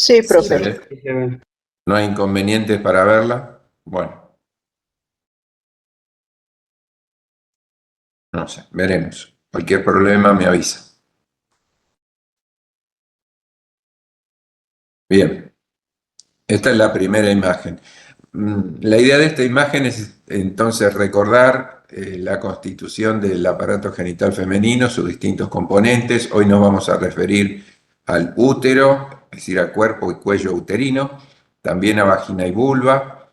Sí, ¿Se profe. ve? Sí, se ve. ¿No hay inconvenientes para verla? Bueno, no sé, veremos. Cualquier problema me avisa. Bien, esta es la primera imagen. La idea de esta imagen es entonces recordar la constitución del aparato genital femenino, sus distintos componentes. Hoy nos vamos a referir al útero, es decir, al cuerpo y cuello uterino, también a vagina y vulva,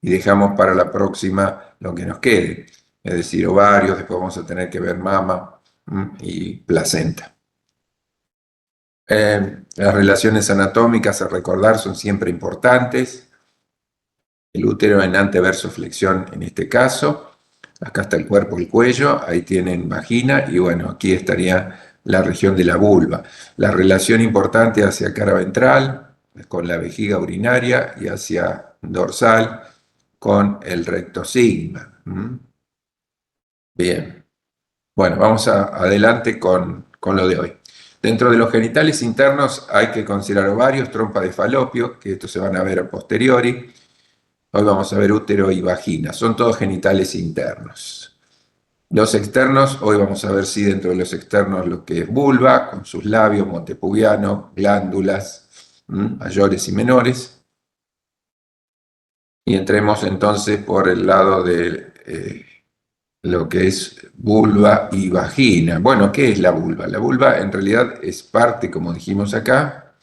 y dejamos para la próxima lo que nos quede, es decir, ovarios, después vamos a tener que ver mama, y placenta. Las relaciones anatómicas a recordar son siempre importantes. El útero en anteverso flexión en este caso. Acá está el cuerpo, el cuello, ahí tienen vagina y bueno, aquí estaría la región de la vulva. La relación importante hacia cara ventral, con la vejiga urinaria y hacia dorsal con el recto sigma. Bien, bueno, vamos adelante con lo de hoy. Dentro de los genitales internos hay que considerar ovarios, trompa de falopio, que estos se van a ver a posteriori. Hoy vamos a ver útero y vagina, son todos genitales internos. Los externos, hoy vamos a ver si dentro de los externos lo que es vulva, con sus labios, montepubiano, glándulas, mayores y menores. Y entremos entonces por el lado de lo que es vulva y vagina. Bueno, ¿qué es la vulva? La vulva en realidad es parte, como dijimos acá,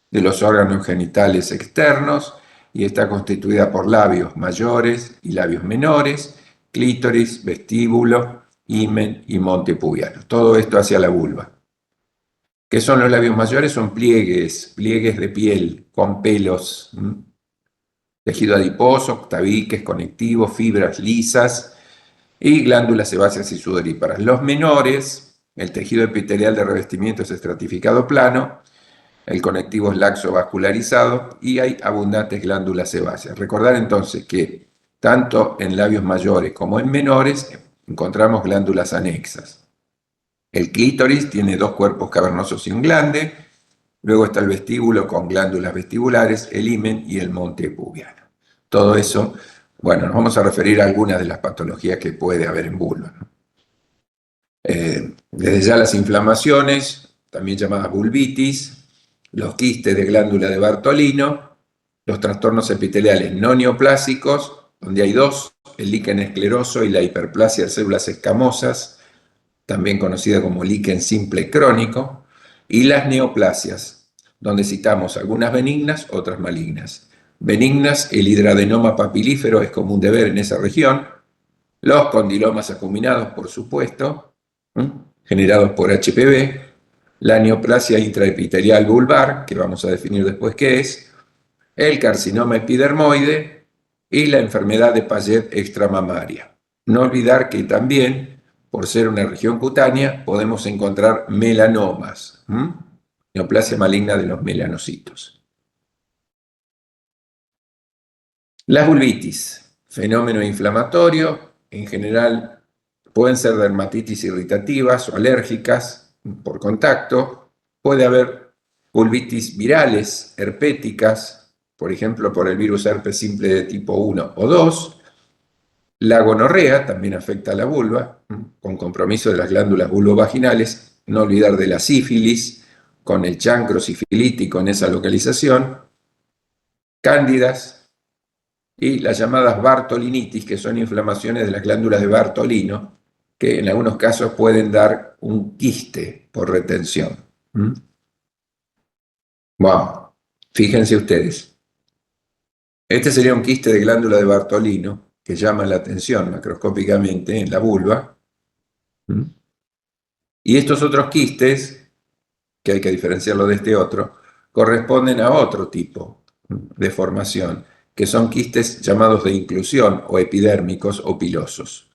de los órganos genitales externos y está constituida por labios mayores y labios menores, clítoris, vestíbulo, himen y monte pubiano. Todo esto hacia la vulva. ¿Qué son los labios mayores? Son pliegues, pliegues de piel con pelos, tejido adiposo, tabiques conectivos, fibras lisas y glándulas sebáceas y sudoríparas. Los menores, el tejido epitelial de revestimiento es estratificado plano, el conectivo es laxo vascularizado y hay abundantes glándulas sebáceas. Recordar entonces que tanto en labios mayores como en menores encontramos glándulas anexas. El clítoris tiene dos cuerpos cavernosos y un glande, luego está el vestíbulo con glándulas vestibulares, el himen y el monte pubiano. Todo eso, bueno, nos vamos a referir a algunas de las patologías que puede haber en vulva, ¿no? Desde ya las inflamaciones, también llamadas vulvitis, los quistes de glándula de Bartolino, los trastornos epiteliales no neoplásicos, donde hay dos, el líquen escleroso y la hiperplasia de células escamosas, también conocida como líquen simple crónico, y las neoplasias, donde citamos algunas benignas, otras malignas. Benignas, el hidradenoma papilífero es común de ver en esa región, los condilomas acuminados, por supuesto, generados por HPV, la neoplasia intraepitelial vulvar, que vamos a definir después qué es, el carcinoma epidermoide y la enfermedad de Payet extramamaria. No olvidar que también, por ser una región cutánea, podemos encontrar melanomas, neoplasia maligna de los melanocitos. Las vulvitis, fenómeno inflamatorio, en general pueden ser dermatitis irritativas o alérgicas por contacto, puede haber vulvitis virales, herpéticas, por ejemplo por el virus herpes simple de tipo 1 o 2. La gonorrea también afecta a la vulva, con compromiso de las glándulas vulvovaginales, no olvidar de la sífilis, con el chancro sifilítico en esa localización, cándidas, y las llamadas bartolinitis, que son inflamaciones de las glándulas de Bartolino, que en algunos casos pueden dar un quiste por retención. Wow, fíjense ustedes. Este sería un quiste de glándula de Bartolino que llama la atención macroscópicamente en la vulva. Y estos otros quistes, que hay que diferenciarlo de este otro, corresponden a otro tipo de formación, que son quistes llamados de inclusión o epidérmicos o pilosos.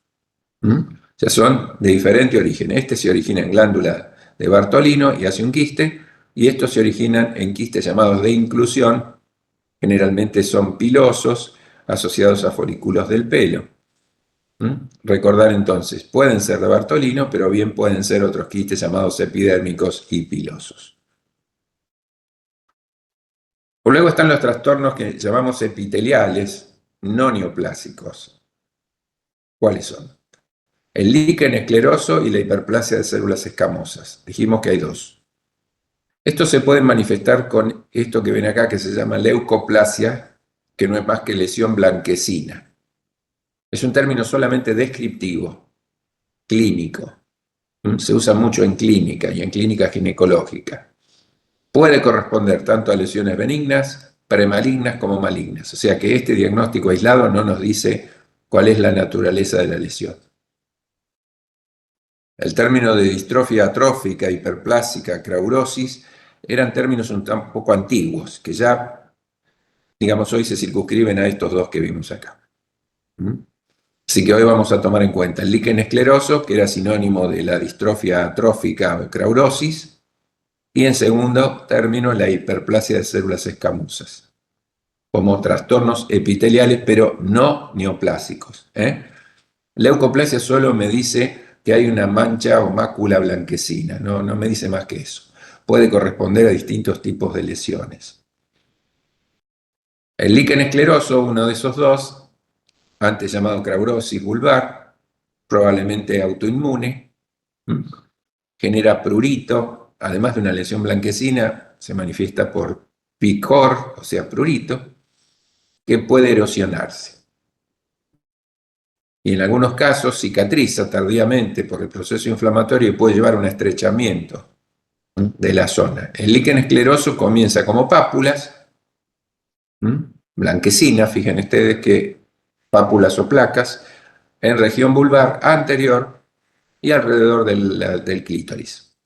O sea, son de diferente origen. Este se origina en glándula de Bartolino y hace un quiste, y estos se originan en quistes llamados de inclusión, generalmente son pilosos, asociados a folículos del pelo. Recordar entonces, pueden ser de Bartolino, pero bien pueden ser otros quistes llamados epidérmicos y pilosos. Luego están los trastornos que llamamos epiteliales, no neoplásicos. ¿Cuáles son? El líquen escleroso y la hiperplasia de células escamosas. Dijimos que hay dos. Esto se puede manifestar con esto que ven acá, que se llama leucoplasia, que no es más que lesión blanquecina. Es un término solamente descriptivo, clínico. Se usa mucho en clínica y en clínica ginecológica. Puede corresponder tanto a lesiones benignas, premalignas como malignas. O sea que este diagnóstico aislado no nos dice cuál es la naturaleza de la lesión. El término de distrofia atrófica, hiperplásica, craurosis, eran términos un poco antiguos, que ya, digamos, hoy se circunscriben a estos dos que vimos acá. Así que hoy vamos a tomar en cuenta el líquen escleroso, que era sinónimo de la distrofia atrófica o craurosis, y en segundo término la hiperplasia de células escamosas, como trastornos epiteliales, pero no neoplásicos. Leucoplasia solo me dice que hay una mancha o mácula blanquecina, no me dice más que eso. Puede corresponder a distintos tipos de lesiones. El líquen escleroso, uno de esos dos, antes llamado craurosis vulvar, probablemente autoinmune, genera prurito, además de una lesión blanquecina, se manifiesta por picor, o sea, prurito, que puede erosionarse. Y en algunos casos cicatriza tardíamente por el proceso inflamatorio y puede llevar a un estrechamiento de la zona. El líquen escleroso comienza como pápulas, blanquecinas, fíjense ustedes que pápulas o placas, en región vulvar anterior y alrededor del clítoris.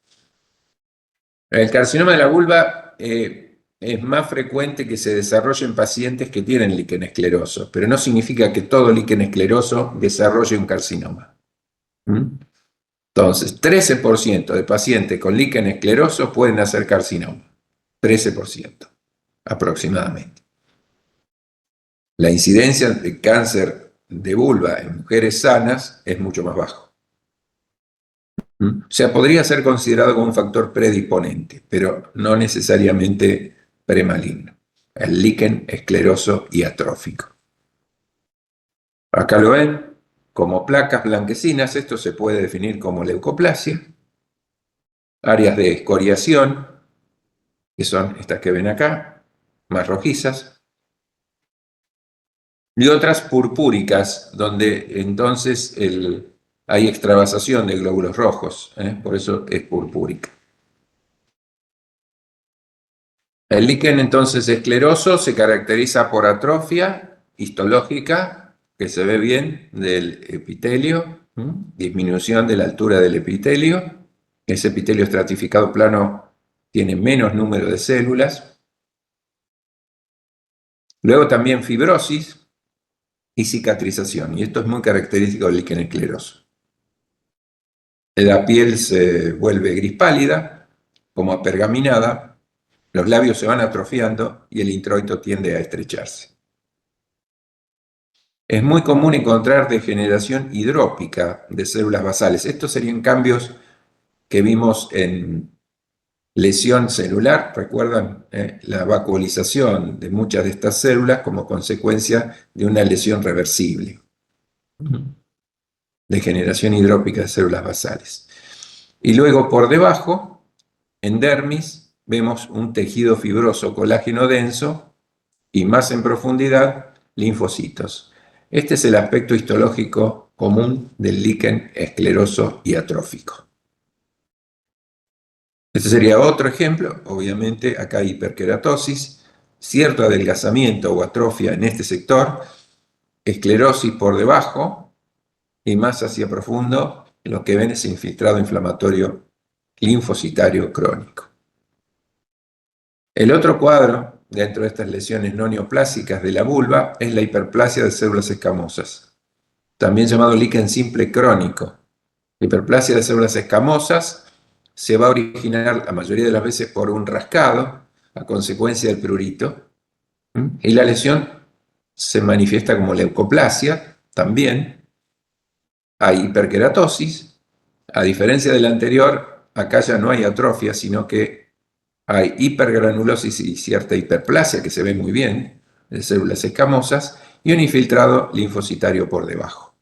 El carcinoma de la vulva es más frecuente que se desarrolle en pacientes que tienen líquen escleroso, pero no significa que todo líquen escleroso desarrolle un carcinoma. Entonces, 13% de pacientes con líquen escleroso pueden hacer carcinoma. 13% aproximadamente. La incidencia de cáncer de vulva en mujeres sanas es mucho más bajo. O sea, podría ser considerado como un factor predisponente, pero no necesariamente premaligno. El líquen escleroso y atrófico. Acá lo ven, como placas blanquecinas, esto se puede definir como leucoplasia. Áreas de escoriación, que son estas que ven acá, más rojizas, y otras purpúricas, donde entonces hay extravasación de glóbulos rojos, por eso es purpúrica. El líquen entonces escleroso se caracteriza por atrofia histológica, que se ve bien, del epitelio, disminución de la altura del epitelio. Ese epitelio estratificado plano tiene menos número de células. Luego también fibrosis y cicatrización, y esto es muy característico del líquen escleroso. La piel se vuelve gris pálida, como apergaminada, los labios se van atrofiando y el introito tiende a estrecharse. Es muy común encontrar degeneración hidrópica de células basales. Estos serían cambios que vimos en lesión celular, recuerdan la vacuolización de muchas de estas células como consecuencia de una lesión reversible. Degeneración hidrópica de células basales. Y luego por debajo, en dermis, vemos un tejido fibroso colágeno denso y más en profundidad, linfocitos. Este es el aspecto histológico común del líquen escleroso y atrófico. Este sería otro ejemplo, obviamente acá hay hiperkeratosis, cierto adelgazamiento o atrofia en este sector, esclerosis por debajo y más hacia profundo, lo que ven es infiltrado inflamatorio linfocitario crónico. El otro cuadro, dentro de estas lesiones no neoplásicas de la vulva, es la hiperplasia de células escamosas, también llamado líquen simple crónico. La hiperplasia de células escamosas se va a originar la mayoría de las veces por un rascado a consecuencia del prurito, y la lesión se manifiesta como leucoplasia también. Hay hiperkeratosis. A diferencia del anterior, acá ya no hay atrofia, sino que hay hipergranulosis y cierta hiperplasia que se ve muy bien de células escamosas y un infiltrado linfocitario por debajo.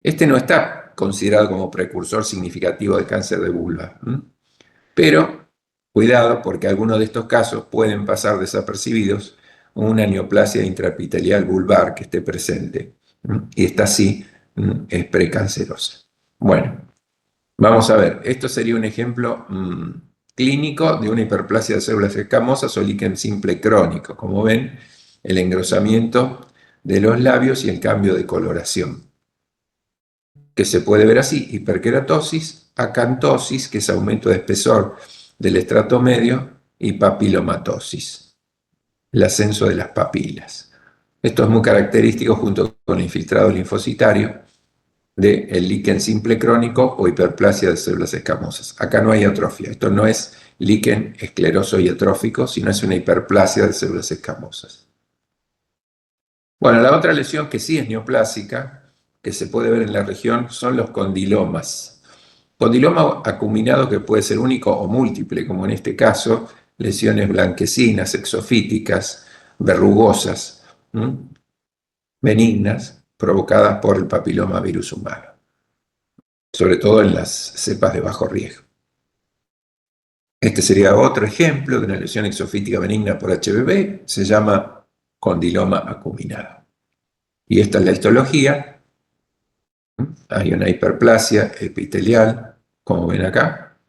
Este no está considerado como precursor significativo de cáncer de vulva, pero cuidado porque algunos de estos casos pueden pasar desapercibidos una neoplasia intraepitelial vulvar que esté presente y esta sí es precancerosa. Bueno, vamos a ver, esto sería un ejemplo clínico de una hiperplasia de células escamosas o líquen simple crónico. Como ven, el engrosamiento de los labios y el cambio de coloración, que se puede ver así: hiperkeratosis, acantosis, que es aumento de espesor del estrato medio, y papilomatosis, el ascenso de las papilas. Esto es muy característico junto con el infiltrado linfocitario del líquen simple crónico o hiperplasia de células escamosas. Acá no hay atrofia, esto no es líquen escleroso y atrófico, sino es una hiperplasia de células escamosas. Bueno, la otra lesión que sí es neoplásica, que se puede ver en la región, son los condilomas. Condiloma acuminado que puede ser único o múltiple, como en este caso, lesiones blanquecinas, exofíticas, verrugosas, benignas, provocadas por el papiloma virus humano, sobre todo en las cepas de bajo riesgo. Este sería otro ejemplo de una lesión exofítica benigna por HBV, se llama condiloma acuminado. Y esta es la histología. Hay una hiperplasia epitelial, como ven acá,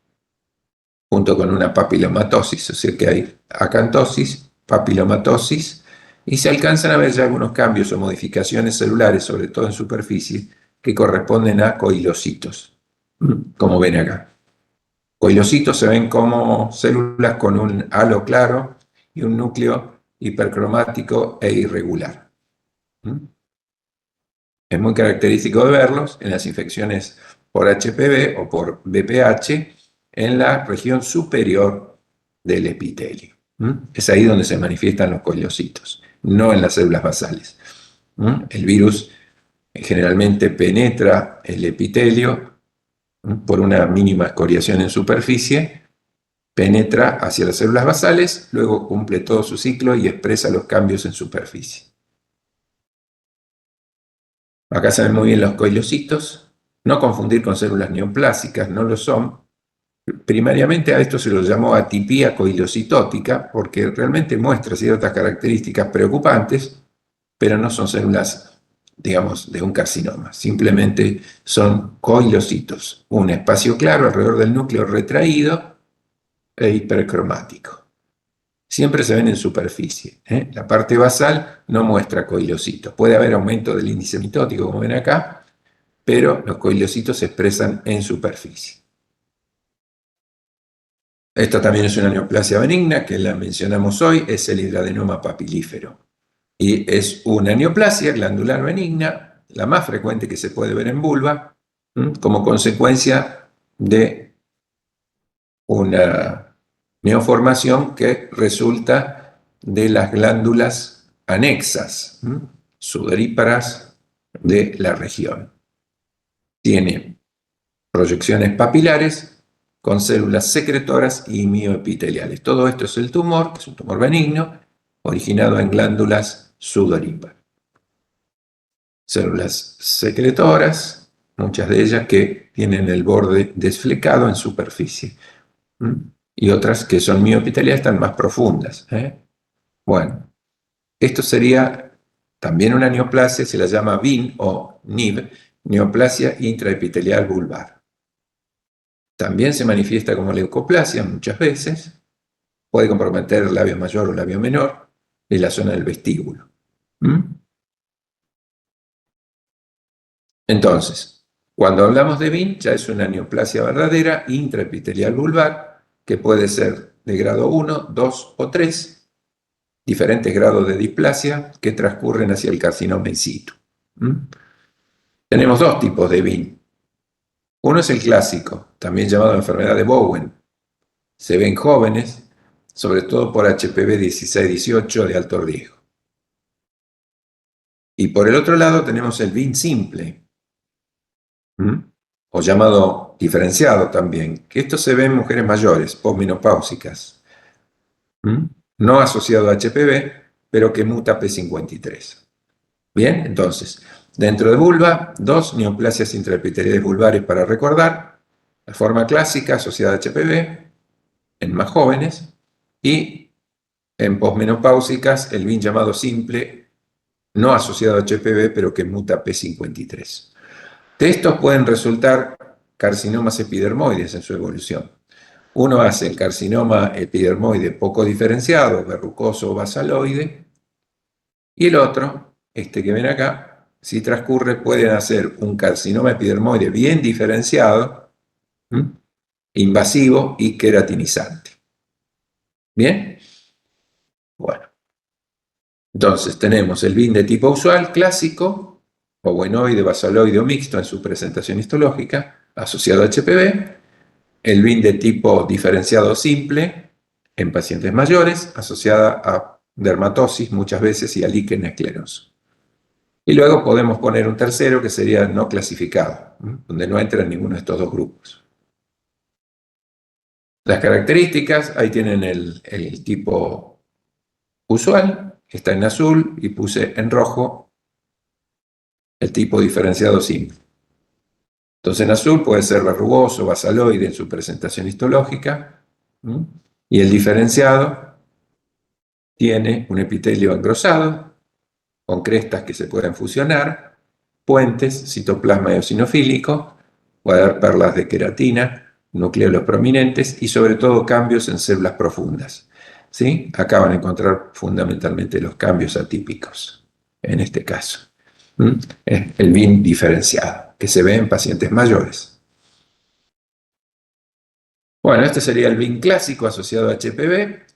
junto con una papilomatosis, o sea que hay acantosis, papilomatosis, y se alcanzan a ver ya algunos cambios o modificaciones celulares, sobre todo en superficie, que corresponden a coilocitos, como ven acá. Coilocitos se ven como células con un halo claro y un núcleo hipercromático e irregular. Es muy característico de verlos en las infecciones por HPV o por VPH en la región superior del epitelio. Es ahí donde se manifiestan los coilocitos, no en las células basales. El virus generalmente penetra el epitelio por una mínima escoriación en superficie, penetra hacia las células basales, luego cumple todo su ciclo y expresa los cambios en superficie. Acá se ven muy bien los coilocitos, no confundir con células neoplásicas, no lo son. Primariamente a esto se lo llamó atipía coilocitótica porque realmente muestra ciertas características preocupantes, pero no son células, digamos, de un carcinoma. Simplemente son coilocitos, un espacio claro alrededor del núcleo retraído e hipercromático. Siempre se ven en superficie. La parte basal no muestra coilocitos. Puede haber aumento del índice mitótico, como ven acá, pero los coilocitos se expresan en superficie. Esta también es una neoplasia benigna, que la mencionamos hoy, es el hidradenoma papilífero. Y es una neoplasia glandular benigna, la más frecuente que se puede ver en vulva, como consecuencia de una neoformación que resulta de las glándulas anexas, sudoríparas de la región. Tiene proyecciones papilares con células secretoras y mioepiteliales. Todo esto es el tumor, que es un tumor benigno, originado en glándulas sudoríparas. Células secretoras, muchas de ellas que tienen el borde desflecado en superficie. Y otras que son mioepiteliales están más profundas. Bueno, esto sería también una neoplasia, se la llama VIN o NIV, neoplasia intraepitelial vulvar. También se manifiesta como leucoplasia muchas veces, puede comprometer el labio mayor o labio menor y la zona del vestíbulo. Entonces, cuando hablamos de VIN, ya es una neoplasia verdadera intraepitelial vulvar, que puede ser de grado 1, 2 o 3, diferentes grados de displasia que transcurren hacia el carcinoma in situ. Tenemos dos tipos de VIN. Uno es el clásico, también llamado enfermedad de Bowen. Se ve en jóvenes, sobre todo por HPV 16-18 de alto riesgo. Y por el otro lado tenemos el VIN simple, o llamado diferenciado también, que esto se ve en mujeres mayores, posmenopáusicas, no asociado a HPV, pero que muta P53. Bien, entonces, dentro de vulva, dos neoplasias intraepiteliales vulvares para recordar, la forma clásica asociada a HPV en más jóvenes y en posmenopáusicas el bien llamado simple, no asociado a HPV, pero que muta P53. De estos pueden resultar carcinomas epidermoides en su evolución. Uno hace el carcinoma epidermoide poco diferenciado, verrucoso o basaloide, y el otro, este que ven acá, si transcurre, pueden hacer un carcinoma epidermoide bien diferenciado, invasivo y queratinizante. ¿Bien? Bueno, entonces tenemos el BIN de tipo usual, clásico, ovoenoide, basaloide o mixto en su presentación histológica, asociado a HPV, el BIN de tipo diferenciado simple en pacientes mayores, asociada a dermatosis muchas veces y a líquen escleroso. Y luego podemos poner un tercero que sería no clasificado, donde no entra en ninguno de estos dos grupos. Las características, ahí tienen el tipo usual, que está en azul, y puse en rojo el tipo diferenciado simple. Entonces en azul puede ser verrugoso, basaloide en su presentación histológica, y el diferenciado tiene un epitelio engrosado, con crestas que se pueden fusionar, puentes, citoplasma eosinofílico, puede haber perlas de queratina, nucleolos prominentes y sobre todo cambios en células profundas. ¿Sí? Acá van a encontrar fundamentalmente los cambios atípicos, en este caso. El BIN diferenciado, que se ve en pacientes mayores. Bueno, este sería el BIN clásico asociado a HPV.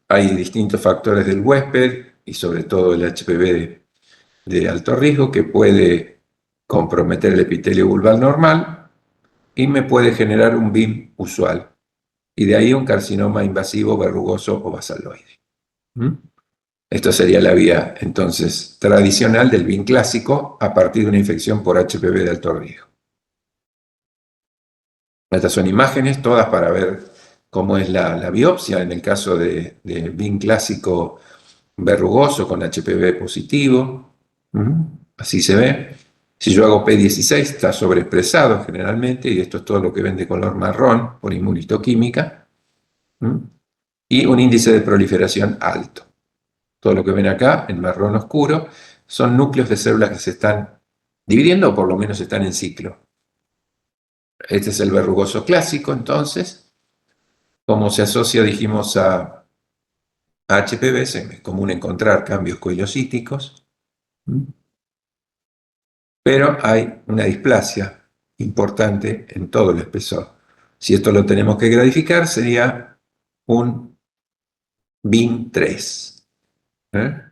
Hay distintos factores del huésped y sobre todo el HPV de alto riesgo que puede comprometer el epitelio vulvar normal y me puede generar un BIM usual y de ahí un carcinoma invasivo, verrugoso o basaloide. Esto sería la vía entonces tradicional del BIM clásico a partir de una infección por HPV de alto riesgo. Estas son imágenes todas para ver cómo es la biopsia en el caso de BIM clásico verrugoso con HPV positivo. Así se ve. Si yo hago P16 está sobreexpresado generalmente y esto es todo lo que ven de color marrón por inmunistoquímica. Y un índice de proliferación alto. Todo lo que ven acá en marrón oscuro son núcleos de células que se están dividiendo o por lo menos están en ciclo. Este es el verrugoso clásico entonces. Como se asocia, dijimos, a HPV, es común encontrar cambios coilocíticos. Pero hay una displasia importante en todo el espesor. Si esto lo tenemos que gradificar, sería un BIN3,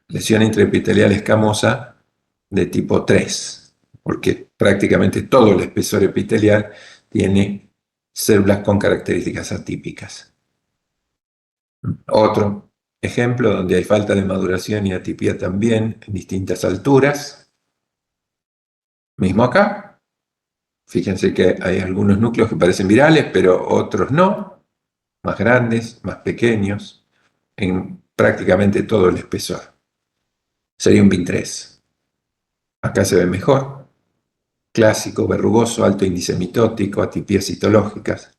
lesión intraepitelial escamosa de tipo 3, porque prácticamente todo el espesor epitelial tiene células con características atípicas. Otro ejemplo donde hay falta de maduración y atipia también en distintas alturas. Mismo acá. Fíjense que hay algunos núcleos que parecen virales, pero otros no, más grandes, más pequeños, en prácticamente todo el espesor. Sería un BIN3. Acá se ve mejor. Clásico, verrugoso, alto índice mitótico, atipías citológicas.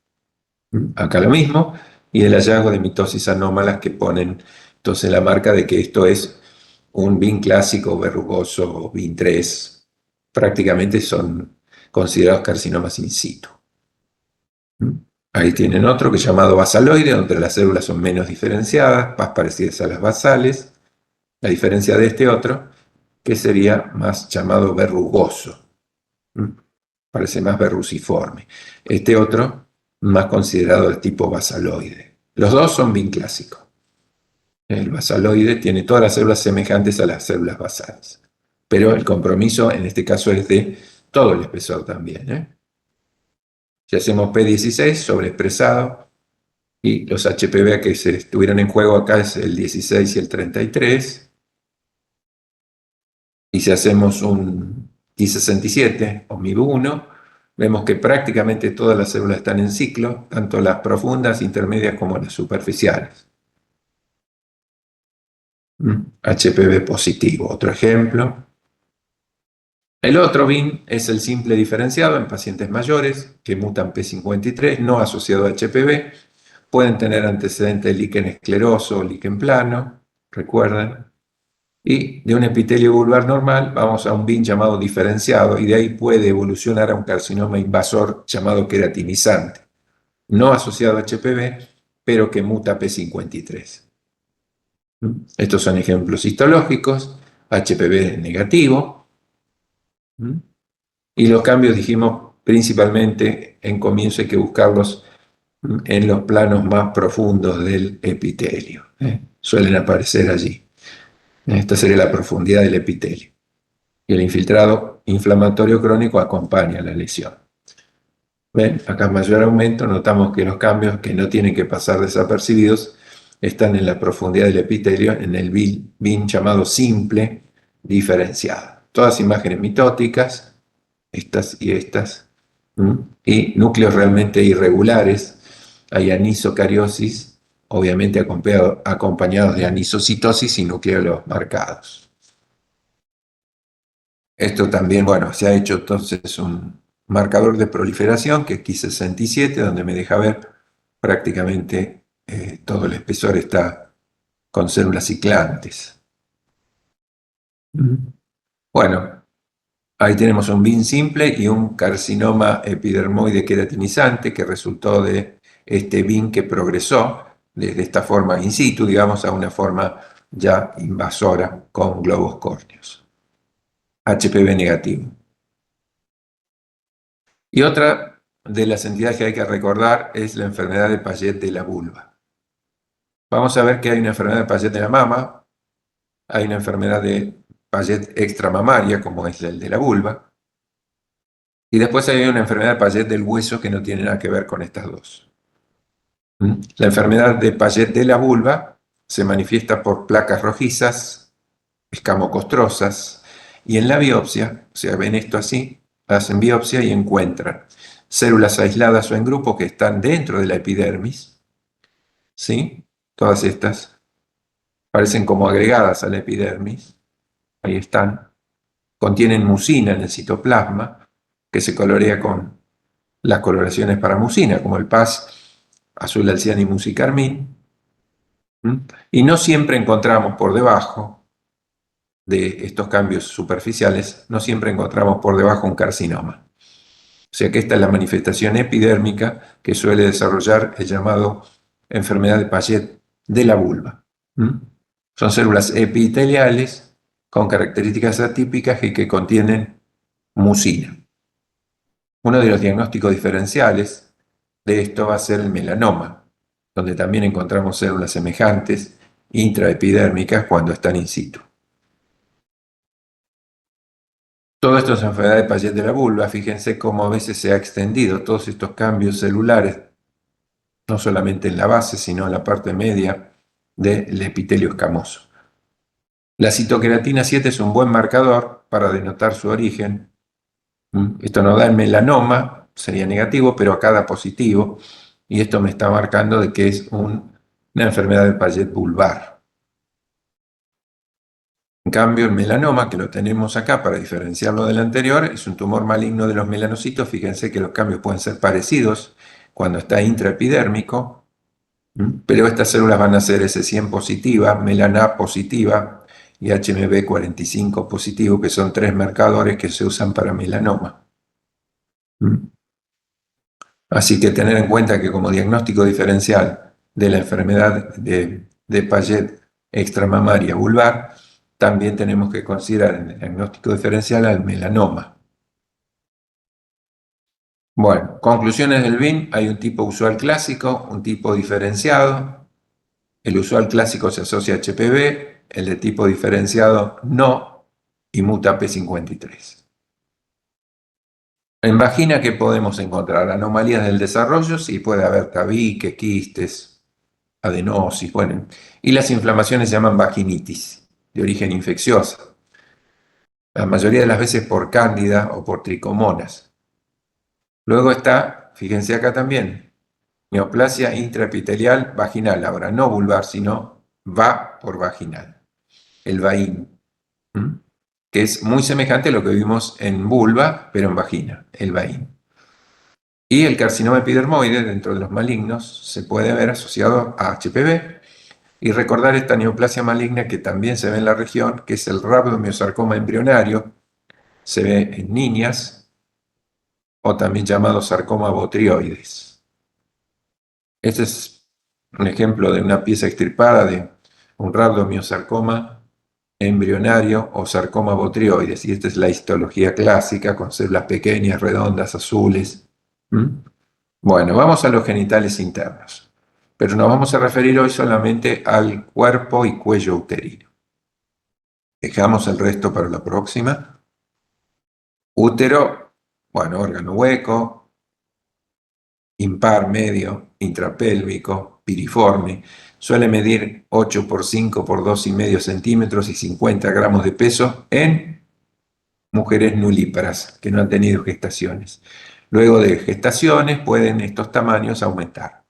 Acá lo mismo. Y el hallazgo de mitosis anómalas que ponen entonces la marca de que esto es un BIN clásico, verrugoso o BIN3. Prácticamente son considerados carcinomas in situ. Ahí tienen otro que es llamado basaloide, donde las células son menos diferenciadas, más parecidas a las basales. La diferencia de este otro, que sería más llamado verrugoso. Parece más verruciforme. Este otro, más considerado el tipo basaloide. Los dos son BIN clásico. El basaloide tiene todas las células semejantes a las células basales. Pero el compromiso en este caso es de todo el espesor también. Si hacemos P16 sobreexpresado, y los HPV que se estuvieron en juego acá es el 16 y el 33. Y si hacemos un I67 o MIB1, vemos que prácticamente todas las células están en ciclo, tanto las profundas, intermedias como las superficiales. HPV positivo, otro ejemplo. El otro VIN es el simple diferenciado en pacientes mayores que mutan P53, no asociado a HPV. Pueden tener antecedentes de líquen escleroso o líquen plano, recuerden. Y de un epitelio vulvar normal vamos a un VIN llamado diferenciado y de ahí puede evolucionar a un carcinoma invasor llamado queratinizante, no asociado a HPV, pero que muta P53. Estos son ejemplos histológicos, HPV negativo. Y los cambios, dijimos, principalmente en comienzo hay que buscarlos en los planos más profundos del epitelio. Suelen aparecer allí. Esta sería la profundidad del epitelio. Y el infiltrado inflamatorio crónico acompaña la lesión. ¿Ven? Acá mayor aumento, notamos que los cambios que no tienen que pasar desapercibidos están en la profundidad del epitelio, en el BIN llamado simple diferenciado. Todas imágenes mitóticas, estas y estas, y núcleos realmente irregulares. Hay anisocariosis, obviamente acompañados de anisocitosis y nucleolos marcados. Esto también, bueno, se ha hecho entonces un marcador de proliferación, que es Ki67, donde me deja ver prácticamente todo el espesor está con células ciclantes. Bueno, ahí tenemos un VIN simple y un carcinoma epidermoide queratinizante que resultó de este VIN que progresó desde esta forma in situ, digamos, a una forma ya invasora con globos córneos. HPV negativo. Y otra de las entidades que hay que recordar es la enfermedad de Payet de la vulva. Vamos a ver que hay una enfermedad de Payet de la mama, hay una enfermedad de Payet extramamaria, como es el de la vulva, y después hay una enfermedad de Payet del hueso que no tiene nada que ver con estas dos. La enfermedad de Payet de la vulva se manifiesta por placas rojizas, escamocostrosas, y en la biopsia, o sea, ven esto así, hacen biopsia y encuentran células aisladas o en grupo que están dentro de la epidermis, ¿sí? Todas estas parecen como agregadas a la epidermis, ahí están, contienen mucina en el citoplasma, que se colorea con las coloraciones para mucina, como el PAS, azul alciano y musicarmín, y no siempre encontramos por debajo de estos cambios superficiales, no siempre encontramos por debajo un carcinoma. O sea que esta es la manifestación epidérmica que suele desarrollar el llamado enfermedad de Payet de la vulva. Son células epiteliales con características atípicas y que contienen mucina. Uno de los diagnósticos diferenciales de esto va a ser el melanoma, donde también encontramos células semejantes intraepidérmicas cuando están in situ. Todo esto es enfermedad de Payet de la vulva. Fíjense cómo a veces se ha extendido todos estos cambios celulares, no solamente en la base, sino en la parte media del epitelio escamoso. La citoqueratina 7 es un buen marcador para denotar su origen. Esto nos da el melanoma, sería negativo, pero acá da positivo, y esto me está marcando de que es una enfermedad de Payet vulvar. En cambio, el melanoma, que lo tenemos acá para diferenciarlo del anterior, es un tumor maligno de los melanocitos. Fíjense que los cambios pueden ser parecidos cuando está intraepidérmico, pero estas células van a ser S100 positiva, melana positiva y HMB45 positivo, que son tres marcadores que se usan para melanoma. Así que tener en cuenta que como diagnóstico diferencial de la enfermedad de Payet extramamaria vulvar, también tenemos que considerar en el diagnóstico diferencial al melanoma. Bueno, conclusiones del BIN: hay un tipo usual clásico, un tipo diferenciado. El usual clásico se asocia a HPV, el de tipo diferenciado no, y muta P53. En vagina, ¿qué podemos encontrar? Anomalías del desarrollo, sí, puede haber tabique, quistes, adenosis, bueno, y las inflamaciones se llaman vaginitis, de origen infecciosa. la mayoría de las veces por cándida o por tricomonas. Luego está, fíjense acá también, neoplasia intraepitelial vaginal, ahora no vulvar, sino va por vaginal, el vaín, ¿m? Que es muy semejante a lo que vimos en vulva, pero en vagina, el vaín. Y el carcinoma epidermoide, dentro de los malignos, se puede ver asociado a HPV y recordar esta neoplasia maligna que también se ve en la región, que es el rabdomiosarcoma embrionario, se ve en niñas, o también llamado sarcoma botrioides. Este es un ejemplo de una pieza extirpada de un rabdomiosarcoma embrionario o sarcoma botrioides, y esta es la histología clásica con células pequeñas, redondas, azules. ¿Mm? Bueno, vamos a los genitales internos, pero nos vamos a referir hoy solamente al cuerpo y cuello uterino. Dejamos el resto para la próxima. Útero, bueno, órgano hueco, impar, medio, intrapélvico, piriforme. Suele medir 8 por 5 por 2,5 centímetros y 50 gramos de peso en mujeres nulíparas que no han tenido gestaciones. Luego de gestaciones pueden estos tamaños aumentar.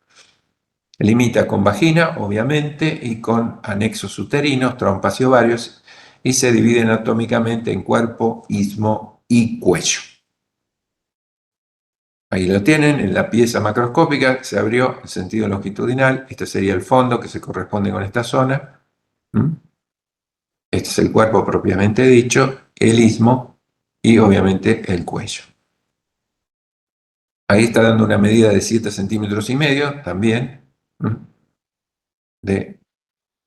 Limita con vagina, obviamente, y con anexos uterinos, trompas y ovarios, y se divide anatómicamente en cuerpo, istmo y cuello. Ahí lo tienen, en la pieza macroscópica se abrió en sentido longitudinal. Este sería el fondo que se corresponde con esta zona. Este es el cuerpo propiamente dicho, el istmo y obviamente el cuello. Ahí está dando una medida de 7,5 centímetros también.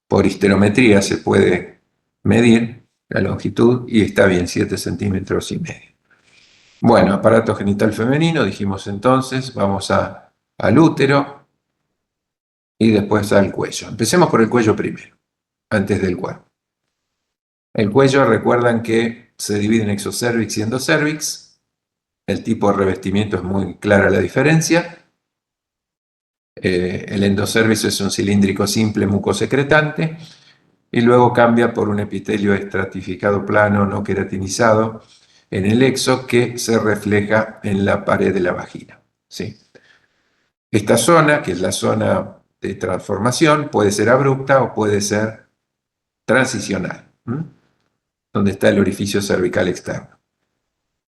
Por histerometría se puede medir la longitud y está bien, 7,5 centímetros. Bueno, aparato genital femenino, dijimos entonces, vamos al útero y después al cuello. Empecemos por el cuello primero, antes del cuerpo. El cuello, recuerdan que se divide en exocervix y endocervix. El tipo de revestimiento es muy clara la diferencia. El endocervix es un cilíndrico simple mucosecretante y luego cambia por un epitelio estratificado plano no queratinizado en el exo que se refleja en la pared de la vagina. ¿Sí? Esta zona, que es la zona de transformación, puede ser abrupta o puede ser transicional, donde está el orificio cervical externo.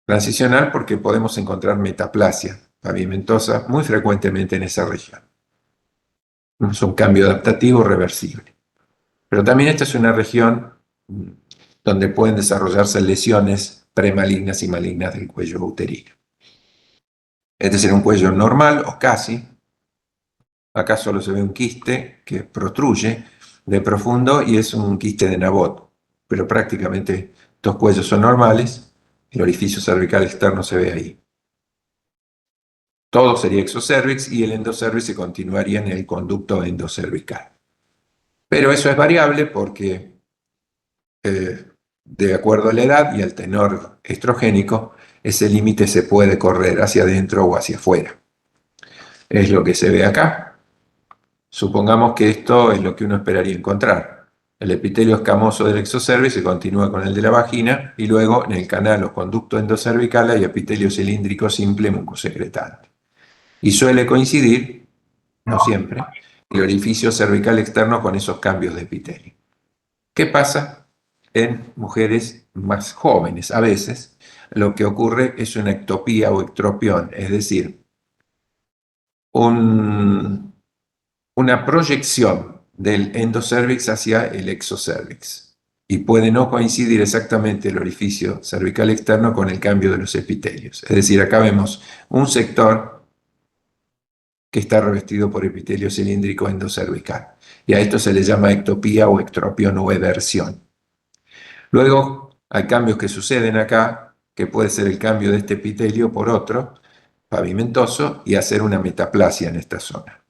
Transicional porque podemos encontrar metaplasia pavimentosa muy frecuentemente en esa región. Es un cambio adaptativo reversible. Pero también esta es una región donde pueden desarrollarse lesiones premalignas y malignas del cuello uterino. Este sería un cuello normal o casi. Acá solo se ve un quiste que protruye de profundo y es un quiste de Nabot, pero prácticamente estos cuellos son normales. El orificio cervical externo se ve ahí. Todo sería exocervix y el endocervix se continuaría en el conducto endocervical. Pero eso es variable porque de acuerdo a la edad y al tenor estrogénico, ese límite se puede correr hacia adentro o hacia afuera. Es lo que se ve acá. Supongamos que esto es lo que uno esperaría encontrar. El epitelio escamoso del exocervix se continúa con el de la vagina y luego en el canal o conducto endocervical hay epitelio cilíndrico simple mucosecretante. Y suele coincidir, no siempre, el orificio cervical externo con esos cambios de epitelio. ¿Qué pasa en mujeres más jóvenes? A veces lo que ocurre es una ectopía o ectropión, es decir, una proyección del endocervix hacia el exocervix. Y puede no coincidir exactamente el orificio cervical externo con el cambio de los epitelios. Es decir, acá vemos un sector que está revestido por epitelio cilíndrico endocervical. Y a esto se le llama ectopía o ectropión o eversión. Luego hay cambios que suceden acá, que puede ser el cambio de este epitelio por otro, pavimentoso, y hacer una metaplasia en esta zona.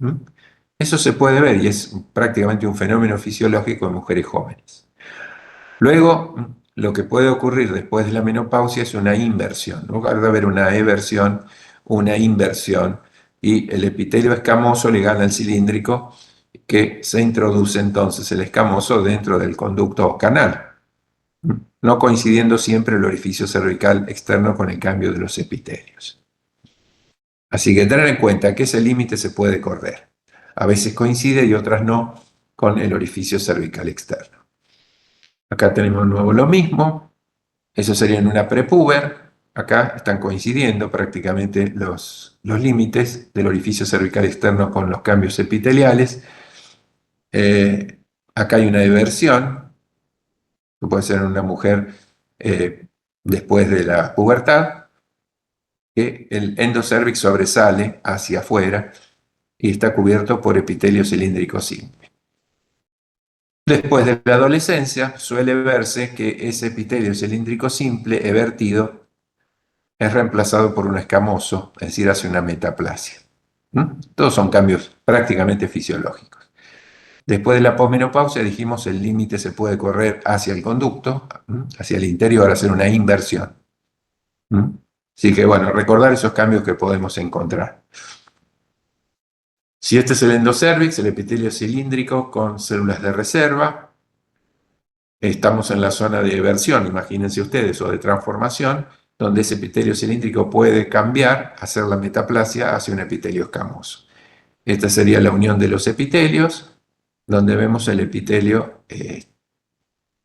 Eso se puede ver y es prácticamente un fenómeno fisiológico en mujeres jóvenes. Luego, lo que puede ocurrir después de la menopausia es una inversión. En lugar de haber una eversión, una inversión, y el epitelio escamoso le gana al cilíndrico, que se introduce entonces el escamoso dentro del conducto o canal. no coincidiendo siempre el orificio cervical externo con el cambio de los epitelios. Así que tener en cuenta que ese límite se puede correr. A veces coincide y otras no con el orificio cervical externo. Acá tenemos de nuevo lo mismo. Eso sería en una prepuber. Acá están coincidiendo prácticamente los límites del orificio cervical externo con los cambios epiteliales. Acá hay una diversión, que puede ser en una mujer después de la pubertad, que el endocervix sobresale hacia afuera y está cubierto por epitelio cilíndrico simple. Después de la adolescencia suele verse que ese epitelio cilíndrico simple evertido es reemplazado por un escamoso, es decir, hace una metaplasia. Todos son cambios prácticamente fisiológicos. Después de la posmenopausia dijimos el límite se puede correr hacia el conducto, hacia el interior, hacer una inversión. Así que bueno, recordar esos cambios que podemos encontrar. Si este es el endocervix, el epitelio cilíndrico con células de reserva, estamos en la zona de eversión, imagínense ustedes, o de transformación, donde ese epitelio cilíndrico puede cambiar, hacer la metaplasia hacia un epitelio escamoso. Esta sería la unión de los epitelios, donde vemos el epitelio, que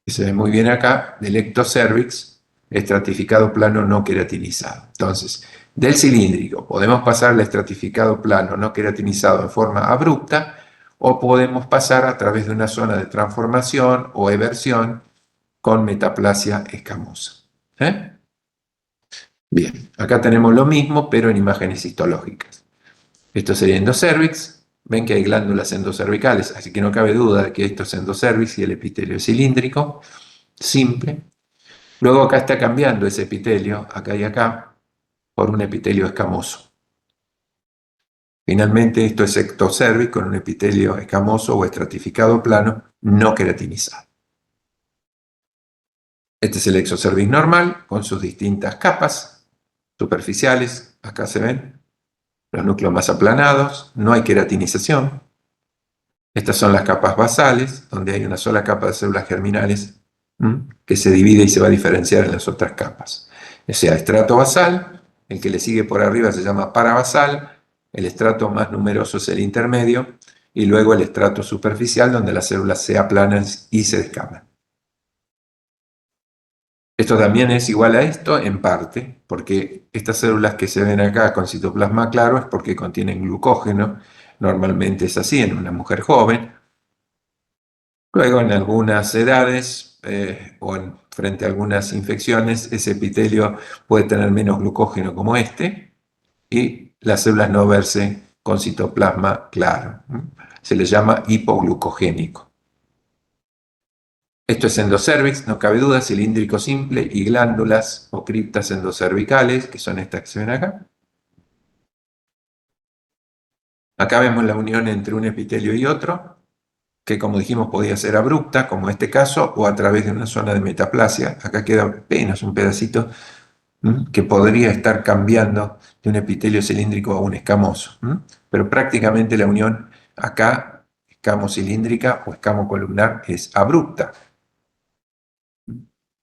se ve muy bien acá, del ectocervix, estratificado plano no queratinizado. Entonces, del cilíndrico podemos pasar al estratificado plano no queratinizado en forma abrupta, o podemos pasar a través de una zona de transformación o eversión con metaplasia escamosa. Bien, acá tenemos lo mismo, pero en imágenes histológicas. Esto sería endocervix. Ven que hay glándulas endocervicales, así que no cabe duda de que esto es endocervix y el epitelio es cilíndrico, simple. Luego acá está cambiando ese epitelio, acá y acá, por un epitelio escamoso. Finalmente esto es ectocervix con un epitelio escamoso o estratificado plano no queratinizado. Este es el exocervix normal con sus distintas capas superficiales. Acá se ven los núcleos más aplanados, no hay queratinización. Estas son las capas basales, donde hay una sola capa de células germinales que se divide y se va a diferenciar en las otras capas. O sea, estrato basal, el que le sigue por arriba se llama parabasal, el estrato más numeroso es el intermedio, y luego el estrato superficial, donde las células se aplanan y se descaman. Esto también es igual a esto en parte, porque estas células que se ven acá con citoplasma claro es porque contienen glucógeno, normalmente es así en una mujer joven. Luego en algunas edades frente a algunas infecciones, ese epitelio puede tener menos glucógeno como este y las células no verse con citoplasma claro. Se le llama hipoglucogénico. Esto es endocervix, no cabe duda, cilíndrico simple y glándulas o criptas endocervicales, que son estas que se ven acá. Acá vemos la unión entre un epitelio y otro, que como dijimos podía ser abrupta, como en este caso, o a través de una zona de metaplasia. Acá queda apenas un pedacito que podría estar cambiando de un epitelio cilíndrico a un escamoso. Pero prácticamente la unión acá, escamo-cilíndrica o escamo-columnar, es abrupta.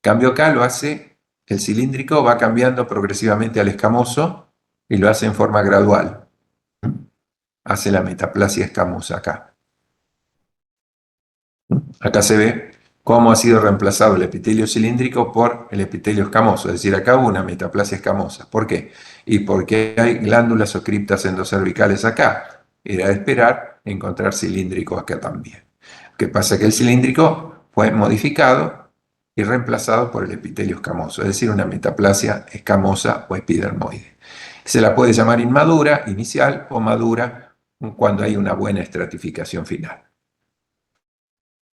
Cambio acá lo hace, el cilíndrico va cambiando progresivamente al escamoso y lo hace en forma gradual. Hace la metaplasia escamosa acá. Acá se ve cómo ha sido reemplazado el epitelio cilíndrico por el epitelio escamoso, es decir, acá hubo una metaplasia escamosa. ¿Por qué? Y porque hay glándulas o criptas endocervicales acá. Era de esperar encontrar cilíndrico acá también. ¿Qué pasa? Que el cilíndrico fue modificado y reemplazado por el epitelio escamoso, es decir, una metaplasia escamosa o epidermoide. Se la puede llamar inmadura, inicial, o madura cuando hay una buena estratificación final.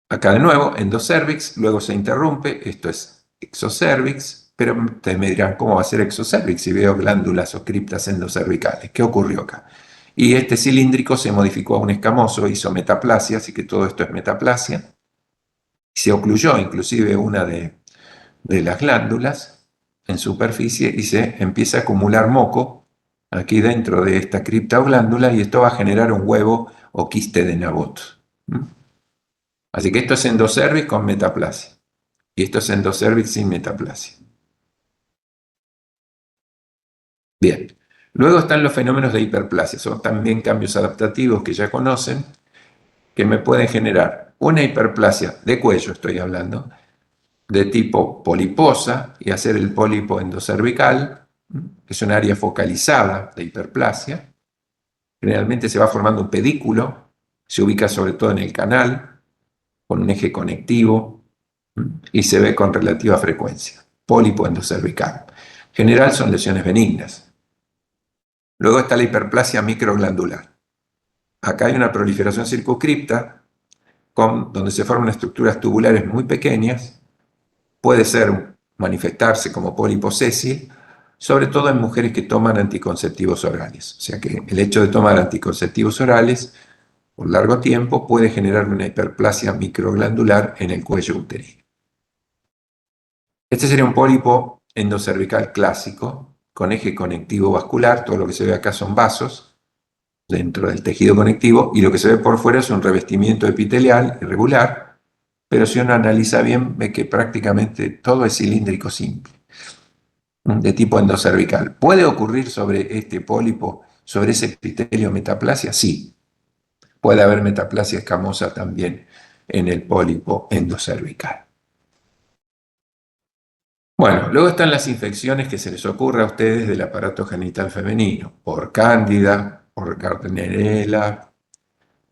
Acá de nuevo, endocervix, luego se interrumpe, esto es exocervix, pero ustedes me dirán, ¿cómo va a ser exocervix si veo glándulas o criptas endocervicales? ¿Qué ocurrió acá? Y este cilíndrico se modificó a un escamoso, hizo metaplasia, así que todo esto es metaplasia. Se ocluyó inclusive una de las glándulas en superficie y se empieza a acumular moco aquí dentro de esta cripta o glándula y esto va a generar un huevo o quiste de Nabot. Así que esto es endocervix con metaplasia. Y esto es endocervix sin metaplasia. Bien. Luego están los fenómenos de hiperplasia. Son también cambios adaptativos que ya conocen, que me pueden generar una hiperplasia de cuello, estoy hablando, de tipo poliposa y hacer el pólipo endocervical, que es un área focalizada de hiperplasia. Generalmente se va formando un pedículo, se ubica sobre todo en el canal, con un eje conectivo y se ve con relativa frecuencia. Pólipo endocervical. En general son lesiones benignas. Luego está la hiperplasia microglandular. Acá hay una proliferación circunscripta donde se forman estructuras tubulares muy pequeñas. Puede ser manifestarse como pólipo sésil, sobre todo en mujeres que toman anticonceptivos orales. O sea que el hecho de tomar anticonceptivos orales por largo tiempo puede generar una hiperplasia microglandular en el cuello uterino. Este sería un pólipo endocervical clásico, con eje conectivo vascular. Todo lo que se ve acá son vasos dentro del tejido conectivo, y lo que se ve por fuera es un revestimiento epitelial irregular, pero si uno analiza bien ve que prácticamente todo es cilíndrico simple, de tipo endocervical. ¿Puede ocurrir sobre este pólipo, sobre ese epitelio metaplasia? Sí, puede haber metaplasia escamosa también en el pólipo endocervical. Bueno, luego están las infecciones que se les ocurre a ustedes del aparato genital femenino, por cándida, por Gardnerella,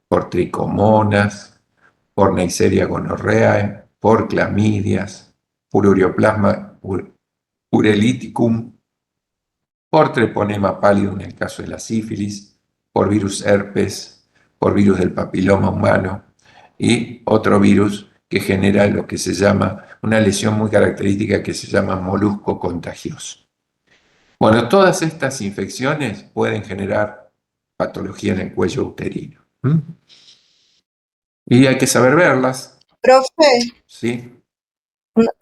por tricomonas, por Neisseria gonorrhoeae, por clamidias, por Ureoplasma ureliticum, por treponema pallidum en el caso de la sífilis, por virus herpes, por virus del papiloma humano y otro virus que genera lo que se llama una lesión muy característica que se llama molusco contagioso. Bueno, todas estas infecciones pueden generar patología en el cuello uterino. Y hay que saber verlas, Profe, ¿sí?